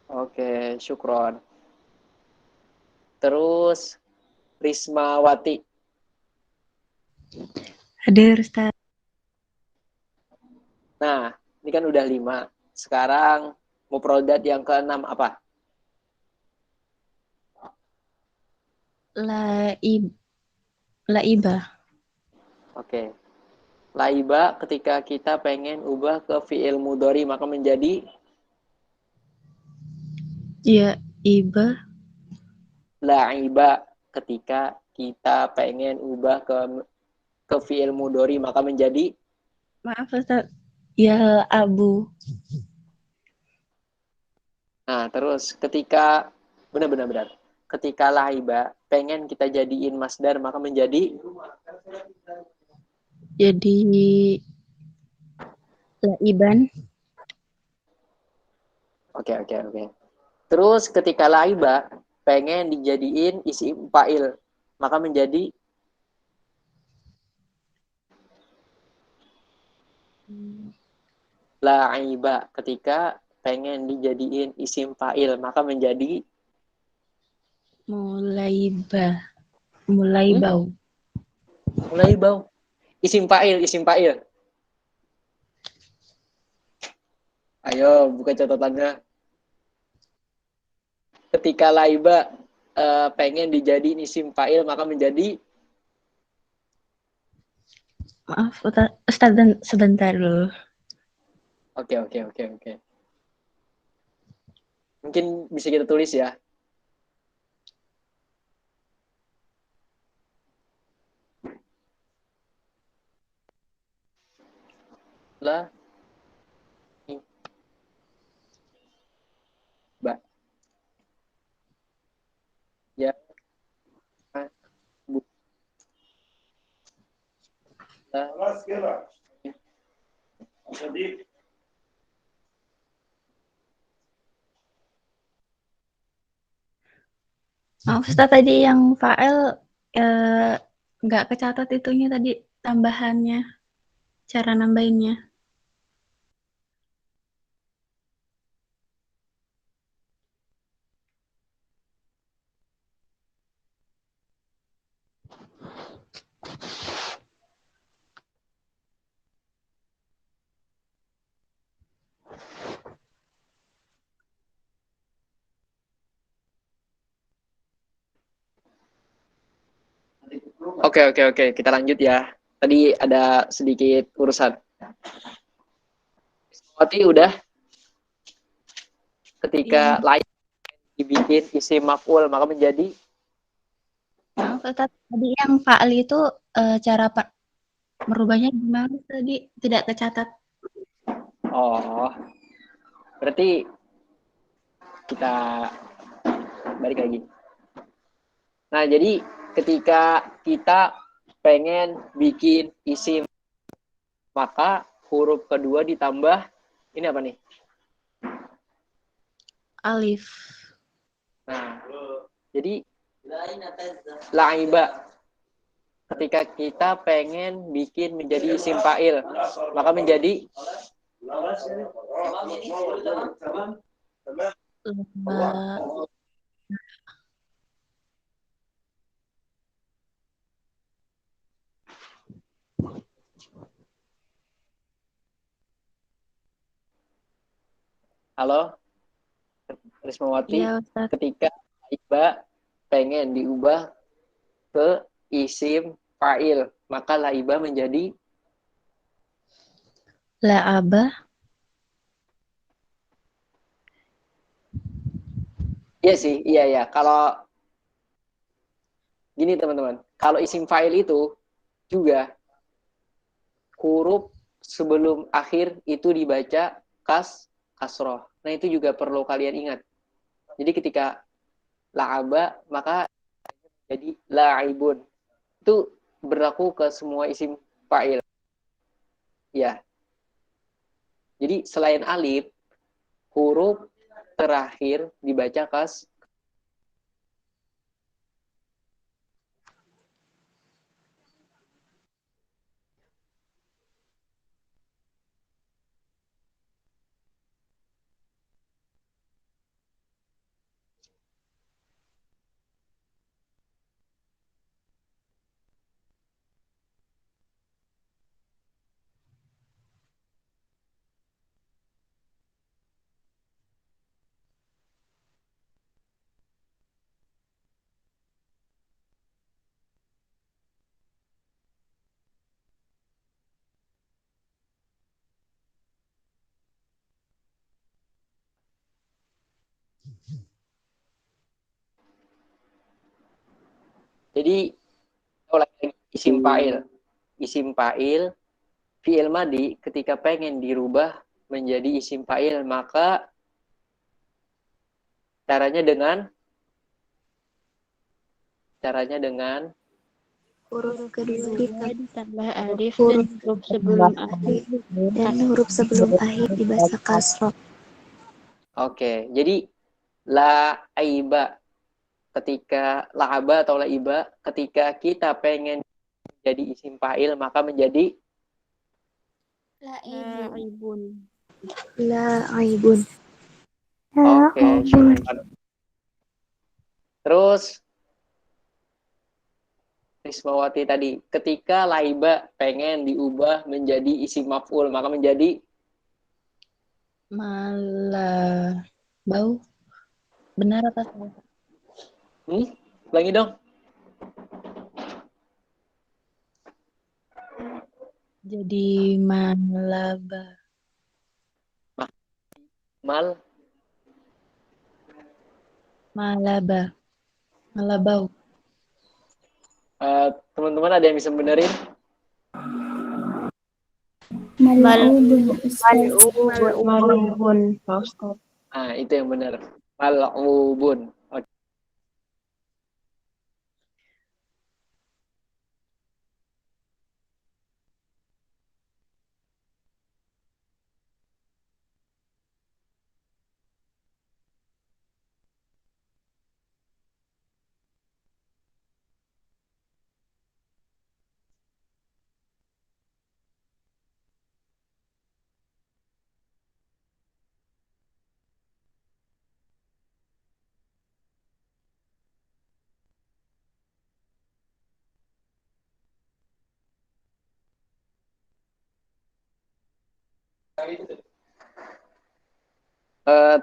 [SPEAKER 1] oke, syukron. Terus Rismawati.
[SPEAKER 8] Hadir, Ustaz.
[SPEAKER 1] Nah, ini kan udah 5. Sekarang mufradat yang ke-6 apa?
[SPEAKER 8] Laiba.
[SPEAKER 1] Oke. Laiba ketika kita pengen ubah ke fi'il mudhari maka menjadi
[SPEAKER 8] Ya, iba.
[SPEAKER 1] laiba ketika kita pengen ubah ke fi'il mudhari maka menjadi
[SPEAKER 8] Maaf, Ustaz. Ya, abu.
[SPEAKER 1] nah, terus ketika benar. Ketika laiba pengen kita jadiin masdar maka menjadi
[SPEAKER 8] Jadi, laiban.
[SPEAKER 1] Oke. Terus ketika laiba pengen dijadiin isim fa'il maka menjadi laiba ketika pengen dijadiin isim fa'il maka menjadi
[SPEAKER 8] Mulaibau.
[SPEAKER 1] mulaibau. Isim fa'il. Ayo buka catatannya. Ketika laiba pengen dijadiin isim fa'il maka menjadi
[SPEAKER 8] Maaf, Ustaz, sebentar dulu.
[SPEAKER 1] Oke. Mungkin bisa kita tulis ya. Lah Mbak. Ya. Bu.
[SPEAKER 8] Maaf, Ustaz, tadi yang fa'il nggak kecatat itunya tadi tambahannya, cara nambahinnya.
[SPEAKER 1] Oke. Kita lanjut ya. Tadi ada sedikit urusan. Berarti udah ketika lain dibikin isim maf'ul maka menjadi
[SPEAKER 8] Maaf, Ustaz, tadi yang fa'il itu cara merubahnya gimana tadi? Tidak tercatat.
[SPEAKER 1] oh. Berarti kita balik lagi. Nah, jadi ketika kita pengen bikin isim maka huruf kedua ditambah ini apa nih?
[SPEAKER 8] Alif.
[SPEAKER 1] Nah, jadi laiba ketika kita pengen bikin menjadi isim fa'il maka menjadi halo Rismawati,
[SPEAKER 8] Iya, Ustaz.
[SPEAKER 1] ketika laiba pengen diubah ke isim fa'il maka laiba menjadi
[SPEAKER 8] La'aba.
[SPEAKER 1] iya sih, iya. Kalau gini teman-teman, kalau isim fa'il itu juga huruf sebelum akhir itu dibaca kasroh. Nah, itu juga perlu kalian ingat. Jadi ketika la'aba, maka jadi la'ibun. Itu berlaku ke semua isim fa'il. Ya. Jadi selain alif, huruf terakhir dibaca kas. Jadi isim fa'il. Isim fa'il, fi'il madi ketika pengen dirubah menjadi isim fa'il, maka caranya dengan
[SPEAKER 6] Huruf kedua ditambah alif dan huruf sebelum akhir
[SPEAKER 3] dibaca kasroh.
[SPEAKER 1] Oke, jadi la aiba ketika la'aba atau la'iba ketika kita pengen jadi isim fa'il maka menjadi
[SPEAKER 6] la'ibun.
[SPEAKER 3] La'ibun.
[SPEAKER 1] oke, syukran. Terus Rismawati tadi, ketika laiba pengen diubah menjadi isim maf'ul maka menjadi
[SPEAKER 8] Malabau. Benar apa salah?
[SPEAKER 1] ulangi dong.
[SPEAKER 8] Jadi malaba. Malaba. Malabau.
[SPEAKER 1] Teman-teman ada yang bisa benerin?
[SPEAKER 4] Mal'ubun, Pak Ustaz.
[SPEAKER 1] Itu yang benar. Mal'ubun. Oke.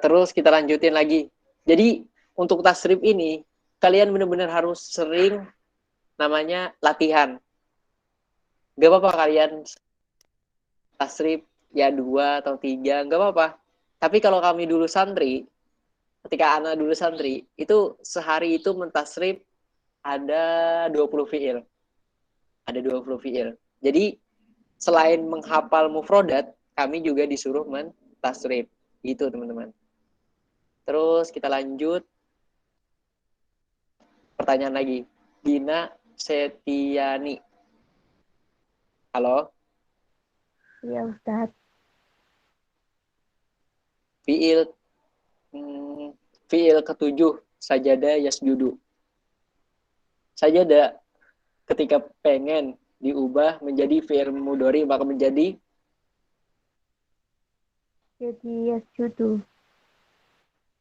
[SPEAKER 1] Terus kita lanjutin lagi. Jadi untuk tasrif ini kalian benar-benar harus sering namanya latihan. Gak apa-apa kalian tasrif ya 2 atau 3, gak apa-apa. Tapi kalau kami dulu santri, ketika Ana dulu santri, itu sehari itu mentasrif ada 20 fi'il. Ada 20 fi'il. Jadi selain menghafal mufrodat, kami juga disuruh mentasrif. Gitu teman-teman. Terus kita lanjut. Pertanyaan lagi. Dina Setiani. Halo?
[SPEAKER 7] Ya Ustaz.
[SPEAKER 1] Fi'il ketujuh. Sajada yasjudu. Sajada ketika pengen diubah menjadi fi'il mudhari maka menjadi
[SPEAKER 7] Yasjudu.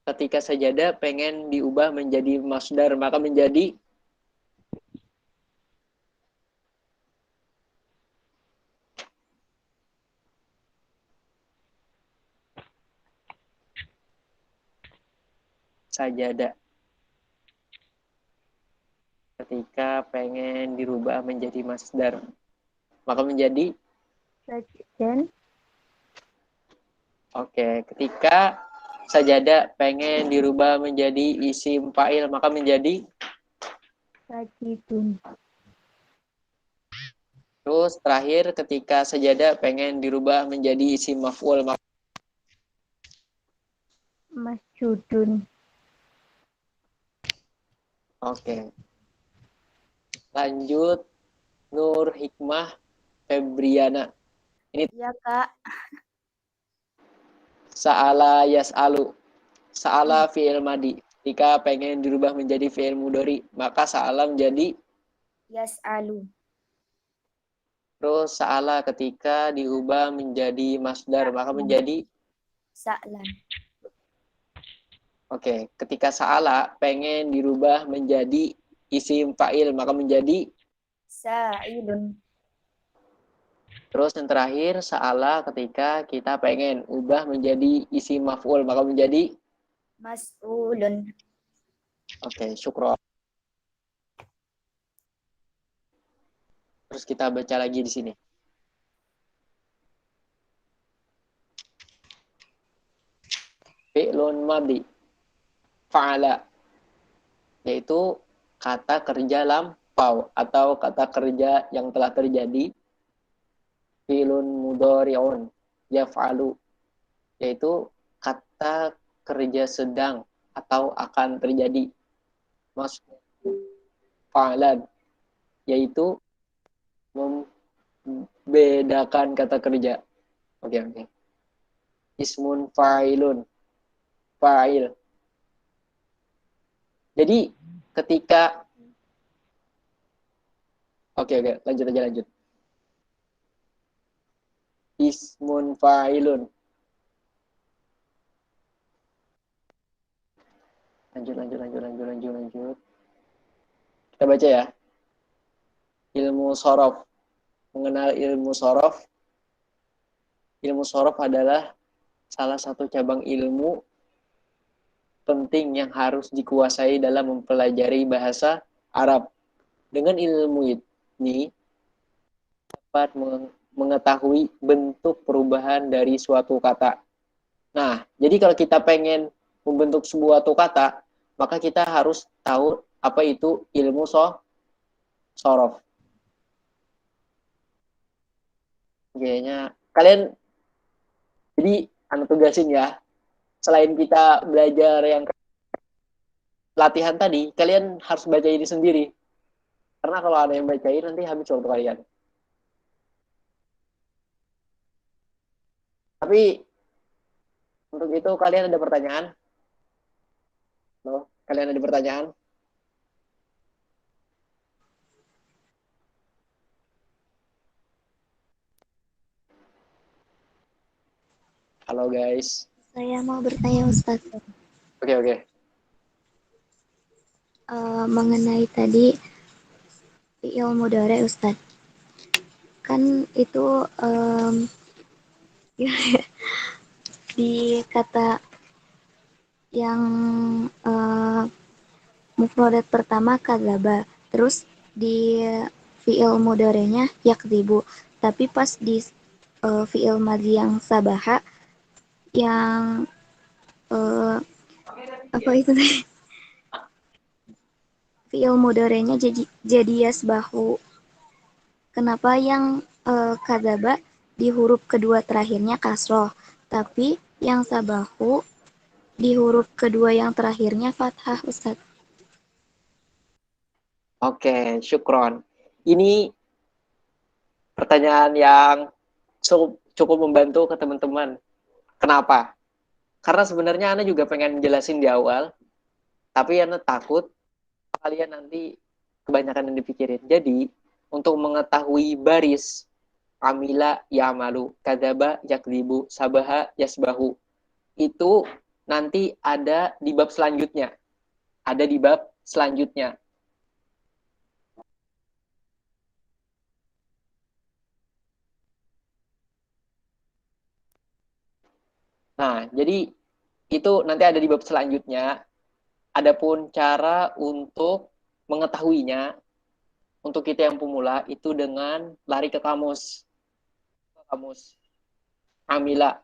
[SPEAKER 1] ketika sajada pengen diubah menjadi masdar maka menjadi sajada. Ketika pengen dirubah menjadi masdar maka menjadi
[SPEAKER 7] Sajidan.
[SPEAKER 1] Oke, ketika sajada pengen dirubah menjadi isim fa'il maka menjadi
[SPEAKER 7] Sajidun.
[SPEAKER 1] terus terakhir ketika sajada pengen dirubah menjadi isim maf'ul maka
[SPEAKER 6] masjudun.
[SPEAKER 1] Oke. Lanjut Nur Hikmah Febriana.
[SPEAKER 3] Ya, Kak.
[SPEAKER 1] Sa'ala yas'alu. Sa'ala fi'il madi. Jika pengen dirubah menjadi fi'il mudhari, maka sa'ala menjadi
[SPEAKER 3] Yas'alu.
[SPEAKER 1] terus sa'ala ketika diubah menjadi masdar, maka menjadi
[SPEAKER 3] Sa'lan.
[SPEAKER 1] oke, ketika sa'ala pengen dirubah menjadi isim fa'il, maka menjadi
[SPEAKER 3] Sa'ilun.
[SPEAKER 1] terus yang terakhir sa'ala ketika kita pengen ubah menjadi isim maf'ul, maka menjadi
[SPEAKER 3] Mas'ulun.
[SPEAKER 1] oke, syukron. Terus kita baca lagi di sini. Fi'lun madhi fa'ala, yaitu kata kerja lampau atau kata kerja yang telah terjadi. Fi'lun mudhari'un yaf'alu, yaitu kata kerja sedang atau akan terjadi. Maksud fa'alan, yaitu membedakan kata kerja. Oke. Ismun fa'ilun, fa'il. Jadi ketika oke, lanjut. Ismun fa'ilun. Lanjut. Kita baca ya. Ilmu sorof. Mengenal ilmu sorof. Ilmu sorof adalah salah satu cabang ilmu penting yang harus dikuasai dalam mempelajari bahasa Arab. Dengan ilmu ini dapat mengetahui bentuk perubahan dari suatu kata. Nah, jadi kalau kita pengen membentuk sebuah kata, maka kita harus tahu apa itu ilmu sorof. Kayaknya kalian jadi tugasin ya. Selain kita belajar yang latihan tadi, kalian harus baca ini sendiri. Karena kalau ada yang bacain nanti habis waktu kalian. Tapi untuk itu kalian ada pertanyaan? Loh, kalian ada pertanyaan? Halo guys.
[SPEAKER 3] Saya mau bertanya Ustaz.
[SPEAKER 1] Oke.
[SPEAKER 3] Mengenai tadi fi'il mudhari Ustaz. Kan itu di kata yang mufradat pertama kadzaba, terus di fi'il mudhari'nya yakdzibu, tapi pas di fi'il madhi yang sabaha yang apa itu fi'il mudhari'nya jadi yasbahu. Kenapa yang kadzaba di huruf kedua terakhirnya kasroh, tapi yang sabahu di huruf kedua yang terakhirnya fathah, Ustaz?
[SPEAKER 1] Oke, syukron. Ini pertanyaan yang cukup membantu ke teman-teman. Kenapa? Karena sebenarnya Anda juga pengen jelasin di awal, tapi Anda takut kalian nanti kebanyakan yang dipikirin. Jadi, untuk mengetahui baris amila ya'malu, kadzaba yakdzibu, sabaha yasbahu, itu nanti ada di bab selanjutnya. Nah, jadi itu nanti ada di bab selanjutnya. Adapun cara untuk mengetahuinya, untuk kita yang pemula, itu dengan lari ke kamus. Amila.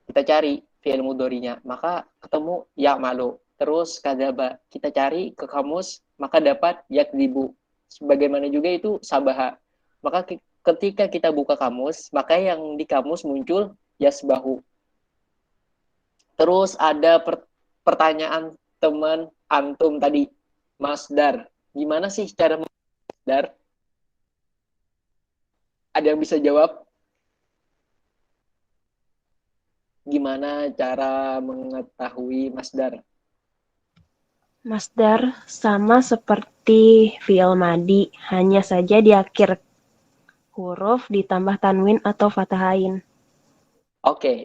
[SPEAKER 1] Kita cari fi'il mudhari'nya, maka ketemu ya'malu. Terus kadzaba. Kita cari ke kamus, maka dapat yakdzibu. Sebagaimana juga itu sabaha. Maka ketika kita buka kamus, maka yang di kamus muncul yasbahu. Terus ada pertanyaan teman antum tadi, masdar. Gimana sih cara masdar? Ada yang bisa jawab? Gimana cara mengetahui masdar?
[SPEAKER 4] Masdar sama seperti fi'il madi, hanya saja di akhir huruf ditambah tanwin atau fatahain.
[SPEAKER 1] Oke.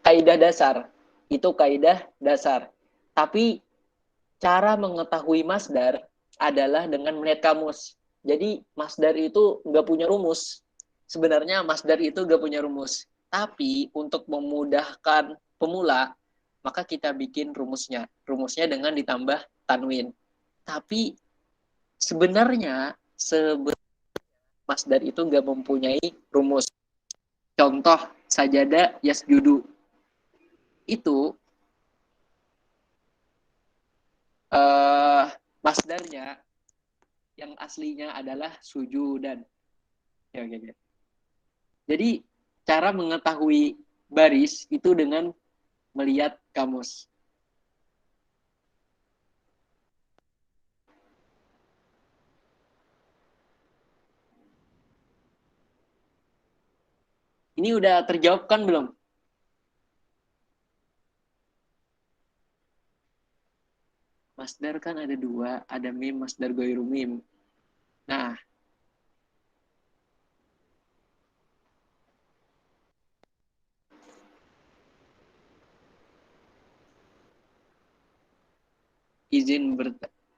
[SPEAKER 1] Kaidah dasar. Itu kaidah dasar. Tapi cara mengetahui masdar adalah dengan melihat kamus. Jadi masdar itu nggak punya rumus. Sebenarnya masdar itu nggak punya rumus. Tapi untuk memudahkan pemula, maka kita bikin rumusnya. Rumusnya dengan ditambah tanwin. Tapi sebenarnya masdar itu nggak mempunyai rumus. Contoh sajada yasjudu. Itu masdarnya yang aslinya adalah sujudan. Ya, ya. Jadi cara mengetahui baris itu dengan melihat kamus. Ini udah terjawab kan belum? Masdar kan ada dua, ada mim, masdar goiru mim. Nah,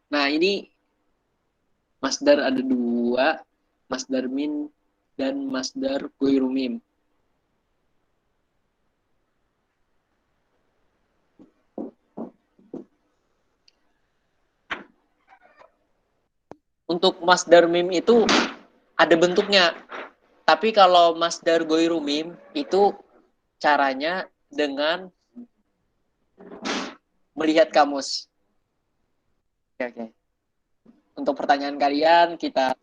[SPEAKER 1] Nah, ini masdar ada dua, masdar min dan masdar goiru mim. Untuk masdar mim itu ada bentuknya. Tapi kalau masdar goiru mim itu caranya dengan melihat kamus. Oke. Untuk pertanyaan kalian, kita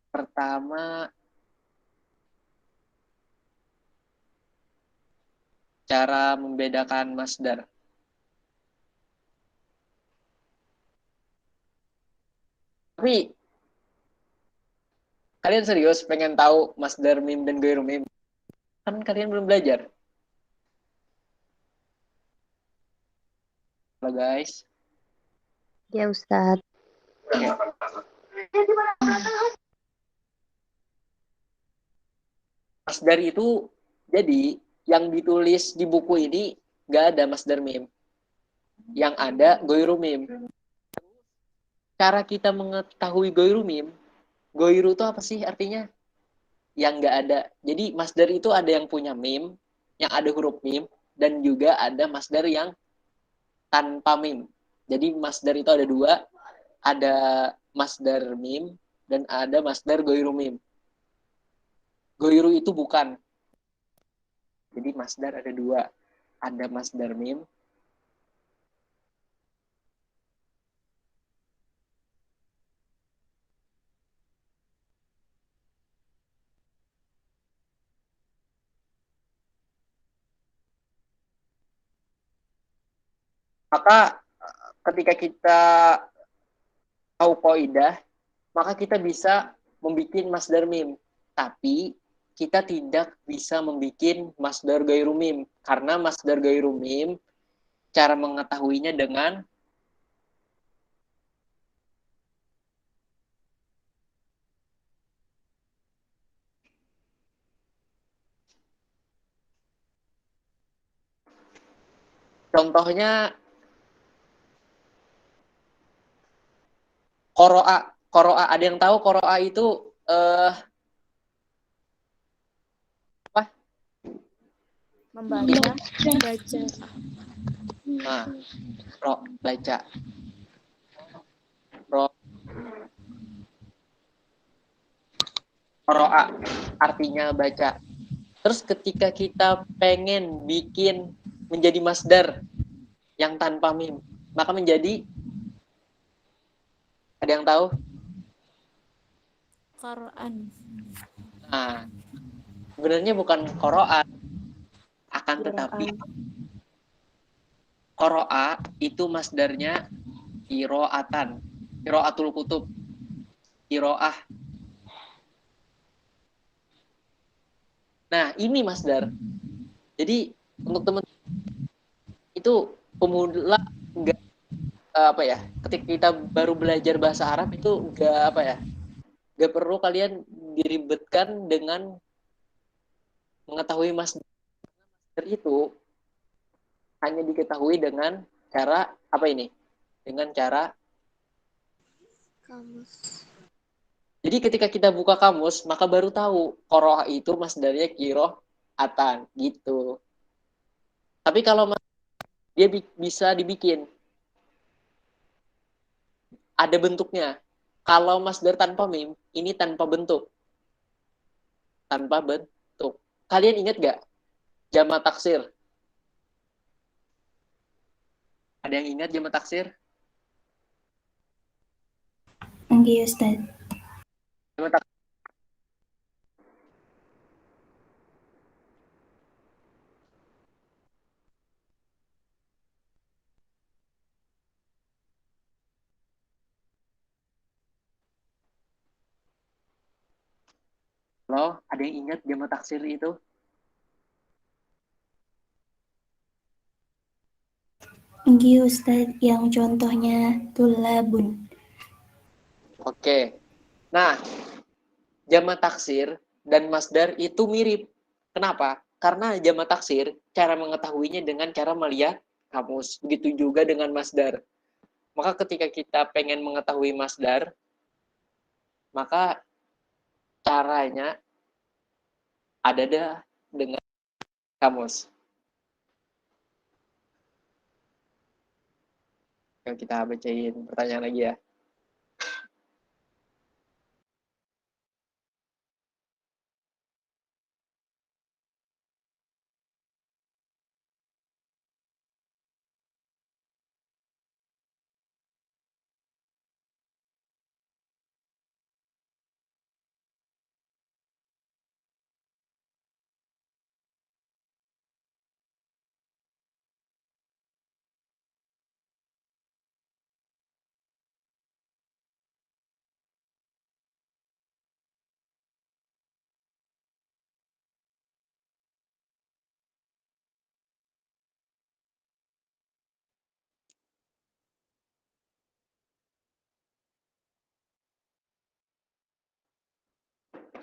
[SPEAKER 1] pertama cara membedakan masdar. Tapi kalian serius pengen tahu masdar mim dan goiru mim? Kan kalian belum belajar. Halo guys.
[SPEAKER 7] Ya Ustadz.
[SPEAKER 1] Masdar itu jadi yang ditulis di buku ini nggak ada masdar mim. Yang ada goiru mim. Cara kita mengetahui goiru mim, goiru itu apa sih artinya? Yang nggak ada. Jadi masdar itu ada yang punya mim, yang ada huruf mim, dan juga ada masdar yang tanpa mim. Jadi masdar itu ada dua, ada masdar mim dan ada masdar goiru mim. Goiru itu bukan. Jadi masdar ada dua, ada masdar mim. Maka ketika kita tahu kaidah, maka kita bisa membuat masdar mim. Tapi kita tidak bisa membuat masdar gairu mim. Karena masdar gairu mim, cara mengetahuinya dengan contohnya koroa. Koroa, ada yang tahu koroa itu apa?
[SPEAKER 6] Membaca, baca.
[SPEAKER 1] Nah, ro, baca. Ro. Koroa artinya baca. Terus ketika kita pengen bikin menjadi masdar yang tanpa mim, maka menjadi, ada yang tahu?
[SPEAKER 6] Quran.
[SPEAKER 1] Nah, sebenarnya bukan qoro'at, akan tetapi qoro'a itu masdarnya qira'atan, qira'atul kutub, qira'ah. Nah, ini masdar. Jadi untuk teman itu pemula enggak apa ya, ketika kita baru belajar bahasa Arab itu enggak apa ya, enggak perlu kalian diribetkan dengan mengetahui masdar itu hanya diketahui dengan cara apa ini? Dengan cara
[SPEAKER 3] Kamus.
[SPEAKER 1] jadi ketika kita buka kamus maka baru tahu qoro'ah itu masdarnya qira'atan gitu. Tapi kalau dia bisa dibikin ada bentuknya. Kalau masdar tanpa mim, ini tanpa bentuk. Tanpa bentuk. Kalian ingat gak jamak taksir? Ada yang ingat jamak taksir?
[SPEAKER 5] Enggak, Ustaz.
[SPEAKER 1] Jamak taksir. Loh, ada yang ingat jamak taksir itu?
[SPEAKER 5] Enggak, Ustaz. Yang contohnya tulabun.
[SPEAKER 1] Oke. Nah, jamak taksir dan masdar itu mirip. Kenapa? Karena jamak taksir, cara mengetahuinya dengan cara melihat kamus. Begitu juga dengan masdar. Maka ketika kita pengen mengetahui masdar, maka caranya ada dah dengan kamus. Kalau kita bacain pertanyaan lagi ya.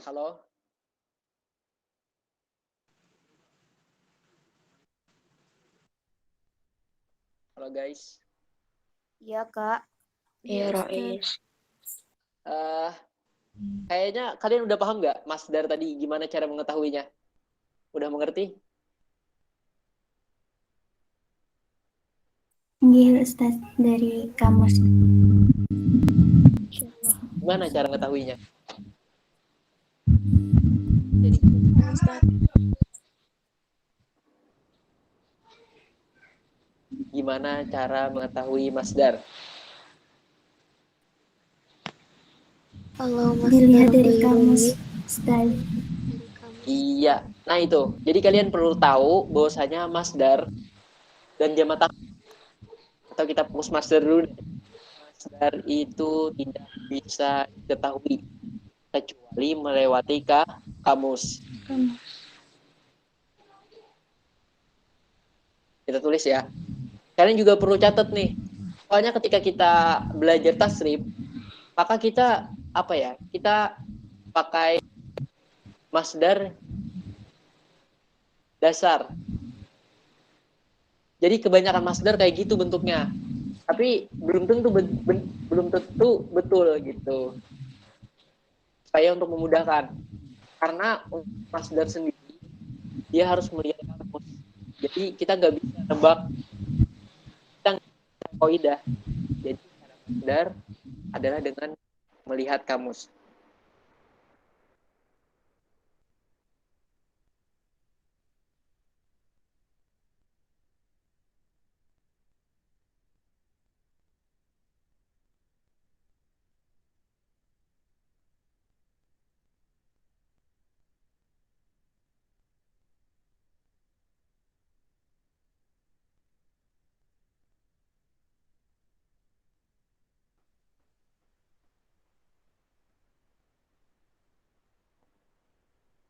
[SPEAKER 1] Halo? Halo guys.
[SPEAKER 3] Iya, Kak.
[SPEAKER 6] Iya, Rois.
[SPEAKER 1] Eh kayaknya kalian udah paham nggak masdar tadi gimana cara mengetahuinya? Udah mengerti?
[SPEAKER 5] Enggak, Ustaz. Dari kamus.
[SPEAKER 1] Gimana cara mengetahuinya?
[SPEAKER 6] Jadi Ustaz.
[SPEAKER 1] Gimana cara mengetahui masdar?
[SPEAKER 3] Kalau
[SPEAKER 5] Dilihat
[SPEAKER 3] masdar
[SPEAKER 5] dari
[SPEAKER 3] ghairul
[SPEAKER 5] kamus,
[SPEAKER 3] mim,
[SPEAKER 5] Ustaz.
[SPEAKER 1] Iya. Nah itu. Jadi kalian perlu tahu bahwasanya masdar dan jamak taksir, atau kita fokus masdar dulu deh. Masdar itu tidak bisa diketahui kecuali melewati kamus. Kita tulis ya. Kalian juga perlu catat nih. Soalnya ketika kita belajar tasrif, maka kita apa ya? Kita pakai masdar dasar. Jadi kebanyakan masdar kayak gitu bentuknya. Tapi belum tentu betul gitu. Supaya untuk memudahkan. Karena masdar sendiri dia harus melihat kamus. Jadi kita nggak bisa nebak, kita nggak kaidah. Jadi cara masdar adalah dengan melihat kamus.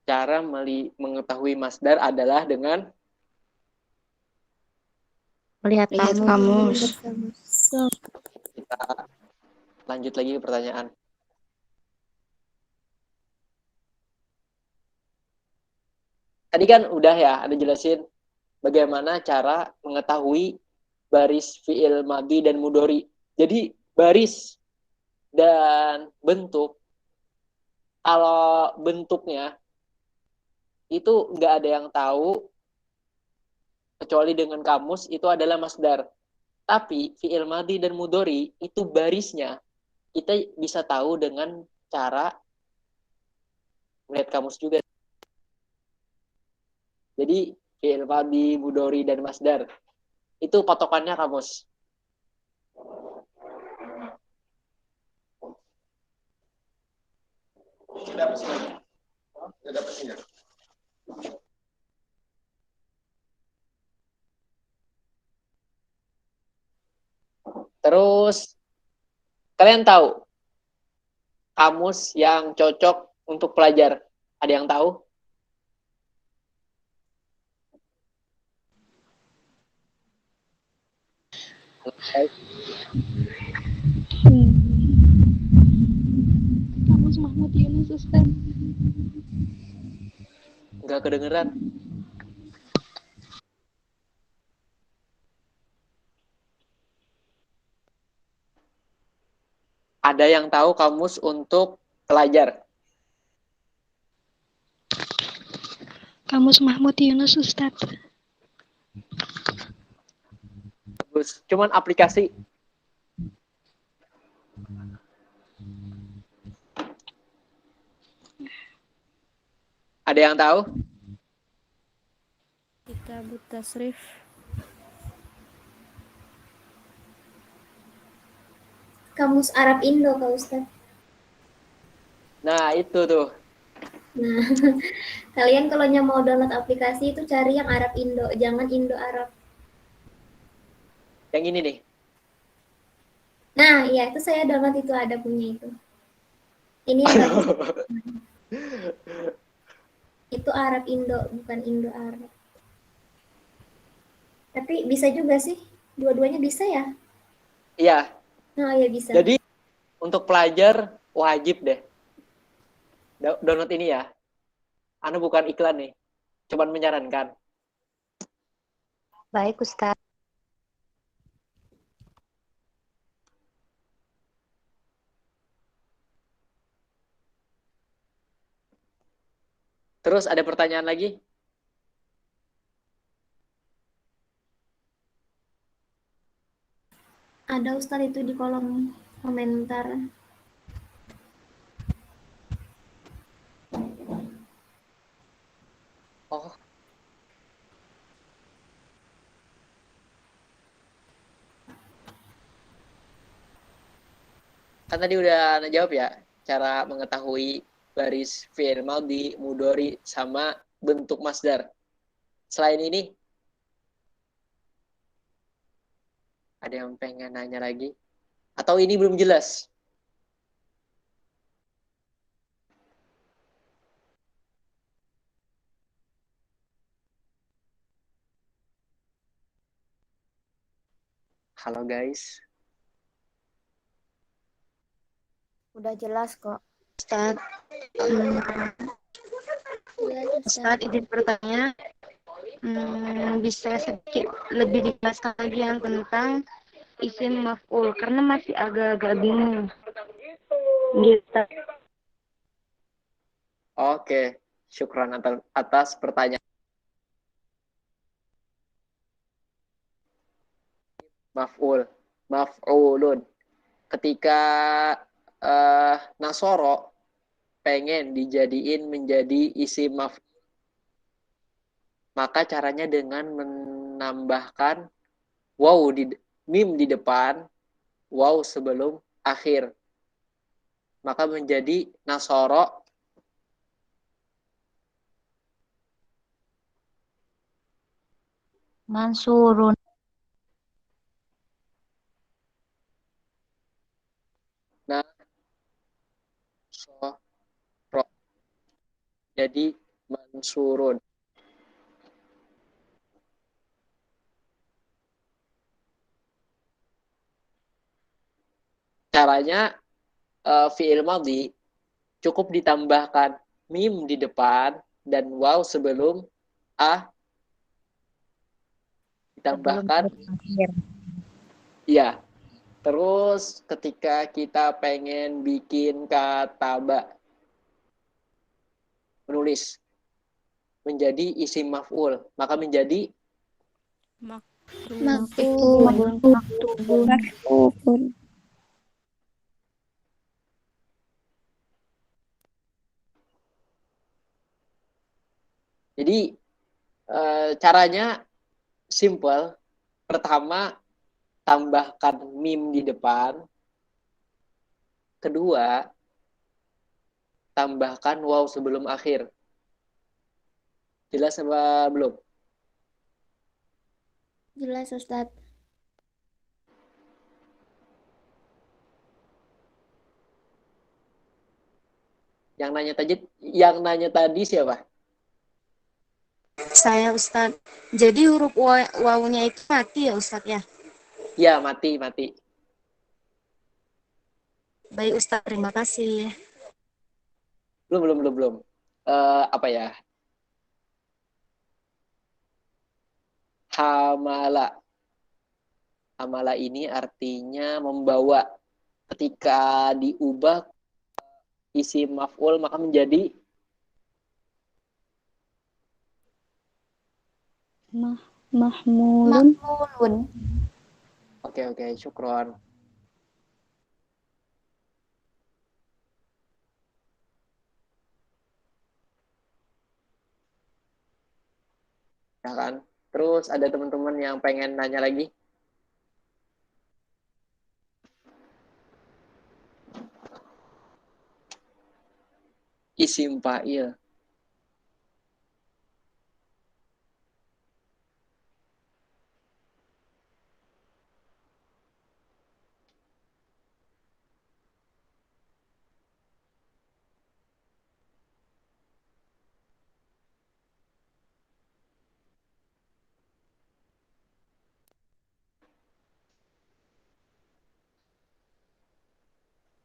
[SPEAKER 1] cara mengetahui masdar adalah dengan
[SPEAKER 6] Melihat kamus.
[SPEAKER 1] kita lanjut lagi ke pertanyaan. Tadi kan udah ya, ada jelasin bagaimana cara mengetahui baris fiil madhi dan mudhari. Jadi baris dan bentuk, kalau bentuknya itu nggak ada yang tahu kecuali dengan kamus itu adalah masdar. Tapi fiil madhi dan mudhari itu barisnya kita bisa tahu dengan cara melihat kamus juga. Jadi fiil madhi, mudhari dan masdar itu patokannya kamus. Terus kalian tahu kamus yang cocok untuk pelajar? Ada yang tahu?
[SPEAKER 6] Kamus Mahmud Yunus Ustaz.
[SPEAKER 1] Nggak kedengeran. Ada yang tahu kamus untuk pelajar?
[SPEAKER 6] Kamus Mahmud Yunus Ustaz.
[SPEAKER 1] Bagus. Cuman aplikasi. Ada yang tahu?
[SPEAKER 6] Kitabut Tasrif.
[SPEAKER 3] Kamus Arab Indo, Kak Ustaz.
[SPEAKER 1] Nah, itu tuh.
[SPEAKER 3] Nah, kalian kalau mau download aplikasi itu cari yang Arab Indo, jangan Indo Arab.
[SPEAKER 1] Yang ini nih.
[SPEAKER 3] Nah, iya itu saya download itu ada punya itu. Ini yang itu Arab Indo, bukan Indo Arab. Tapi bisa juga sih, dua-duanya bisa ya?
[SPEAKER 1] Iya.
[SPEAKER 3] Oh ya bisa.
[SPEAKER 1] Jadi untuk pelajar wajib deh download ini ya. Anu bukan iklan nih, cuman menyarankan.
[SPEAKER 7] Baik, Ustaz.
[SPEAKER 1] Terus ada pertanyaan lagi?
[SPEAKER 3] Ada Ustaz itu di kolom komentar.
[SPEAKER 1] Oh. Kan tadi udah jawab ya, cara mengetahui baris fi'il madhi, mudhari sama bentuk masdar. Selain ini ada yang pengen nanya lagi? Atau ini belum jelas? Halo guys.
[SPEAKER 7] Udah jelas kok.
[SPEAKER 6] Ustaz. Ustaz izin bertanya. Bisa sedikit lebih dijelaskan lagi yang tentang isim maf'ul karena masih agak-agak bingung. Gitu.
[SPEAKER 1] Oke, syukran atas pertanyaan. Maf'ulun. Ketika Nasoro pengen dijadiin menjadi isim maf'ul, maka caranya dengan menambahkan mim di depan, waw sebelum akhir. Maka menjadi Nasoro
[SPEAKER 7] Mansurun.
[SPEAKER 1] Nasoro. Jadi mansurun. Caranya fi'il madhi cukup ditambahkan mim di depan dan waw sebelum a, ditambahkan
[SPEAKER 7] Akhir.
[SPEAKER 1] ya. Terus ketika kita pengen bikin kata ba, menulis menjadi isim maf'ul, maka menjadi
[SPEAKER 3] Maktubun.
[SPEAKER 2] Maktubun.
[SPEAKER 1] jadi caranya simple. Pertama, tambahkan mim di depan. Kedua, tambahkan waw sebelum akhir. Jelas apa belum?
[SPEAKER 3] Jelas Ustadz.
[SPEAKER 1] Yang nanya tadi siapa?
[SPEAKER 6] Saya Ustadz. Jadi huruf wawunya itu mati ya Ustadz ya?
[SPEAKER 1] Ya, mati.
[SPEAKER 6] Baik Ustadz, terima kasih.
[SPEAKER 1] Belum. Apa ya? Hamala. Hamala ini artinya membawa. Ketika diubah isim maf'ul maka menjadi
[SPEAKER 2] Mahmulun.
[SPEAKER 3] Makulun.
[SPEAKER 1] Oke, syukron. Ya kan? Terus ada teman-teman yang pengen nanya lagi? Isim fa'il.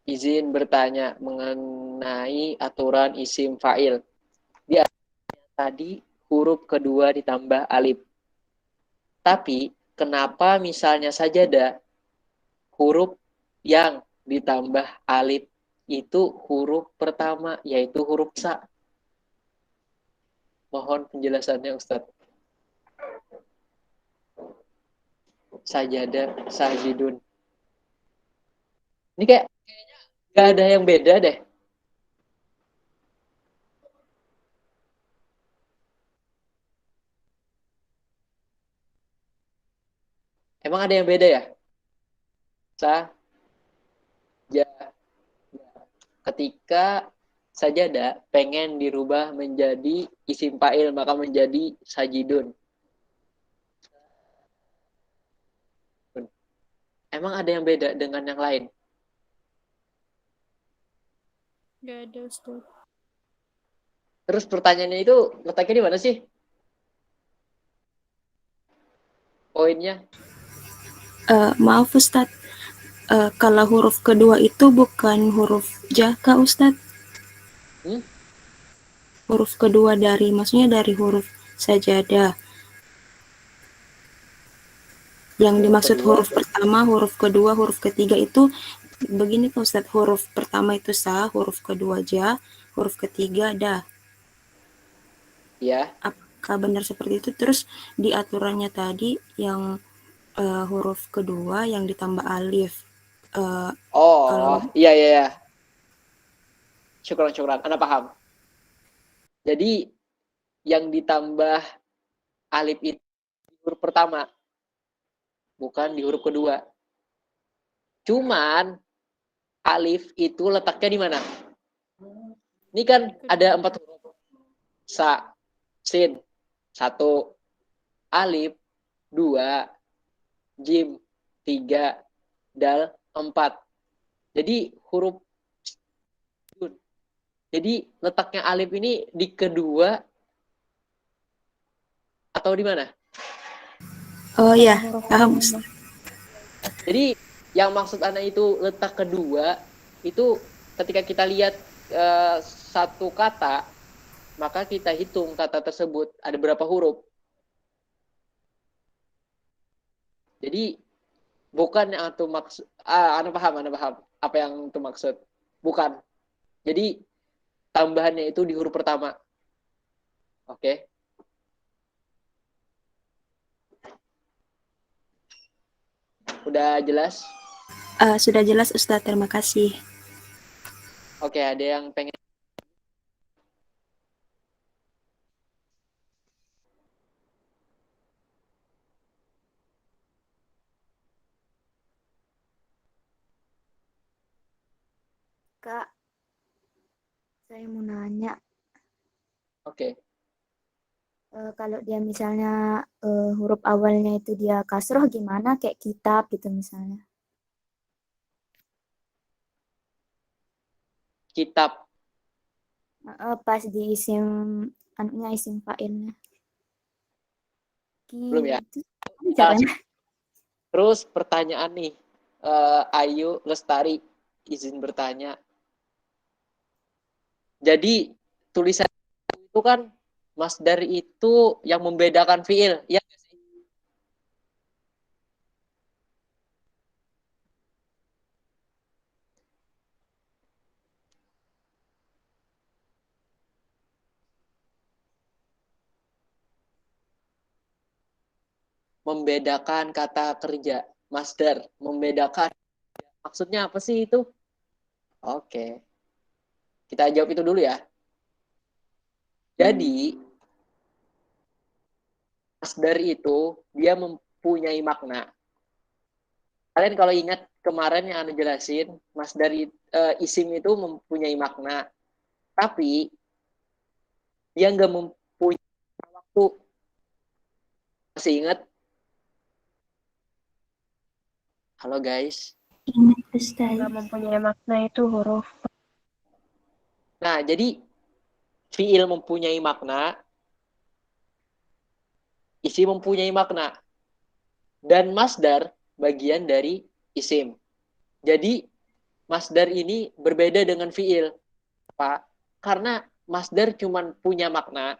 [SPEAKER 1] Izin bertanya mengenai aturan isim fa'il. Di tadi huruf kedua ditambah alif. Tapi kenapa misalnya sajadah huruf yang ditambah alif itu huruf pertama, yaitu huruf sa? Mohon penjelasannya Ustadz. Sajadah, sajidun. Ini kayak gak ada yang beda deh. Emang ada yang beda ya? Ketika sajadah pengen dirubah menjadi isim fa'il maka menjadi sajidun. Emang ada yang beda dengan yang lain?
[SPEAKER 9] Gak ada Ustaz.
[SPEAKER 1] Terus pertanyaannya itu letaknya di mana sih? Poinnya?
[SPEAKER 10] Maaf Ustadz, kalau huruf kedua itu bukan huruf jaka Ustadz. Huruf kedua maksudnya dari huruf sajadah. Yang dimaksud huruf pertama, huruf kedua, huruf ketiga itu begini Pak Ustadz, huruf pertama itu sa, huruf kedua ja, huruf ketiga da.
[SPEAKER 1] Ya.
[SPEAKER 10] Apakah benar seperti itu? Terus di aturannya tadi yang huruf kedua yang ditambah alif.
[SPEAKER 1] Iya. Syukran. Anda paham. Jadi yang ditambah alif itu di huruf pertama, bukan di huruf kedua. Cuman alif itu letaknya di mana? Ini kan ada 4 huruf. Sa, sin, 1, alif, 2, jim, 3, dal, 4. Jadi jadi letaknya alif ini di kedua Atau di mana?
[SPEAKER 10] Oh ya, paham.
[SPEAKER 1] Jadi yang maksud Ana itu letak kedua, itu ketika kita lihat satu kata, maka kita hitung kata tersebut ada berapa huruf. Jadi bukan yang itu maksud, Ana paham apa yang itu maksud. Bukan. Jadi tambahannya itu di huruf pertama. Oke. Udah jelas?
[SPEAKER 10] Sudah jelas Ustadz, terima kasih.
[SPEAKER 1] Oke, ada yang pengen?
[SPEAKER 3] Kak, saya mau nanya.
[SPEAKER 1] Oke.
[SPEAKER 3] Kalau dia misalnya huruf awalnya itu dia kasroh gimana? Kayak kitab gitu misalnya.
[SPEAKER 1] Kitab.
[SPEAKER 3] Pas di isim anunya isim fa'ilnya.
[SPEAKER 1] Belum ya?
[SPEAKER 3] Gitu. Caranya.
[SPEAKER 1] Terus pertanyaan nih. Ayu Lestari izin bertanya. Jadi tulisan itu kan masdar itu yang membedakan fiil, ya nggak sih? Membedakan kata kerja, masdar, membedakan. Maksudnya apa sih itu? Oke. Kita jawab itu dulu ya. Jadi masdar itu dia mempunyai makna. Kalian kalau ingat kemarin yang Anda jelasin, masdar isim itu mempunyai makna, tapi dia nggak mempunyai waktu. Masih ingat? Halo guys.
[SPEAKER 5] Ingat Ustaz.
[SPEAKER 4] Nggak mempunyai makna itu huruf.
[SPEAKER 1] Nah, jadi fiil mempunyai makna, isim mempunyai makna, dan masdar bagian dari isim. Jadi masdar ini berbeda dengan fiil, Pak. Karena masdar cuma punya makna,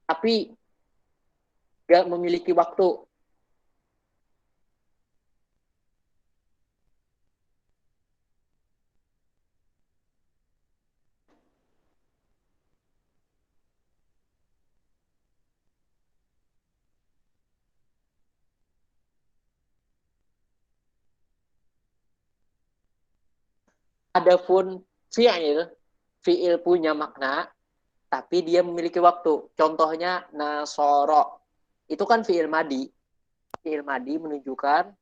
[SPEAKER 1] tapi nggak memiliki waktu. Adapun fiil punya makna, tapi dia memiliki waktu. Contohnya nasoro. Itu kan fiil madi. Fiil madi menunjukkan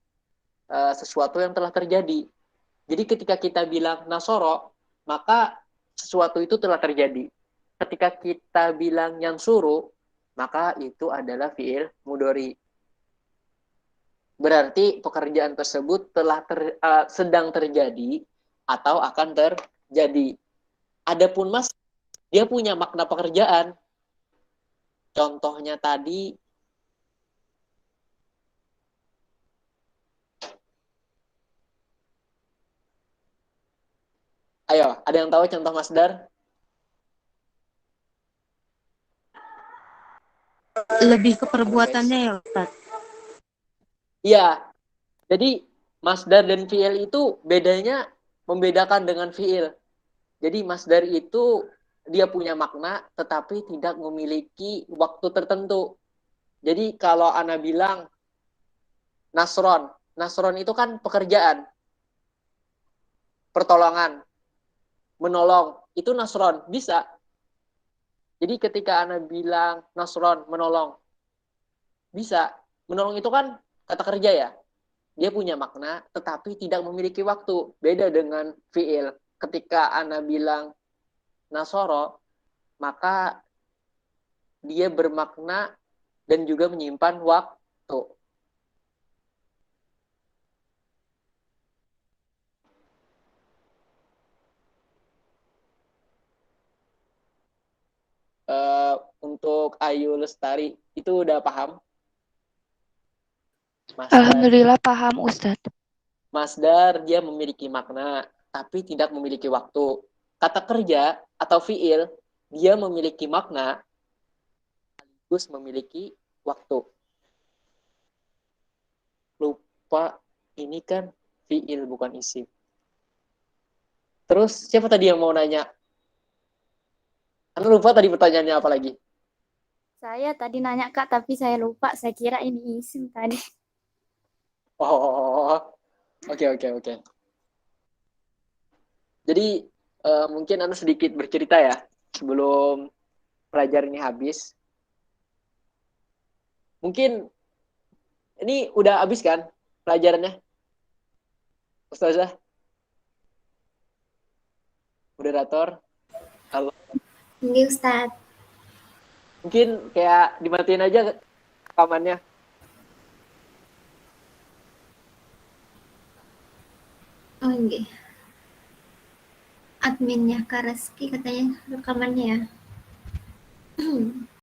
[SPEAKER 1] sesuatu yang telah terjadi. Jadi ketika kita bilang nasoro, maka sesuatu itu telah terjadi. Ketika kita bilang yang suruh, maka itu adalah fiil mudori. Berarti pekerjaan tersebut telah sedang terjadi atau akan terjadi. Adapun mas, dia punya makna pekerjaan. Contohnya tadi, ayo, ada yang tahu contoh masdar?
[SPEAKER 11] Lebih ke perbuatannya ya Ustaz?
[SPEAKER 1] Iya, jadi masdar dan fiil itu bedanya membedakan dengan fiil. Jadi masdar itu dia punya makna tetapi tidak memiliki waktu tertentu. Jadi kalau Ana bilang nasron, nasron itu kan pekerjaan, pertolongan, menolong, itu nasron, bisa. Jadi ketika Ana bilang nasron, menolong, bisa. Menolong itu kan kata kerja ya. Dia punya makna tetapi tidak memiliki waktu. Beda dengan fiil. Ketika Ana bilang nasoro, maka dia bermakna dan juga menyimpan waktu. untuk Ayu Lestari itu udah paham?
[SPEAKER 12] Alhamdulillah paham Ustadz.
[SPEAKER 1] Masdar dia memiliki makna tapi tidak memiliki waktu. Kata kerja atau fiil dia memiliki makna sekaligus memiliki waktu. Lupa ini kan fiil bukan isim. Terus siapa tadi yang mau nanya? Anda lupa tadi pertanyaannya apa lagi?
[SPEAKER 13] Saya tadi nanya Kak, tapi saya lupa. Saya kira ini isim tadi.
[SPEAKER 1] Oh, oke. Jadi mungkin Anda sedikit bercerita ya sebelum pelajaran ini habis. Mungkin ini udah habis kan pelajarannya, Ustazah? Moderator? Halo.
[SPEAKER 14] Ini Ustadz.
[SPEAKER 1] Mungkin kayak dimatiin aja rekamannya.
[SPEAKER 14] Oh enggak. Adminnya Kak Reski katanya rekamannya ya.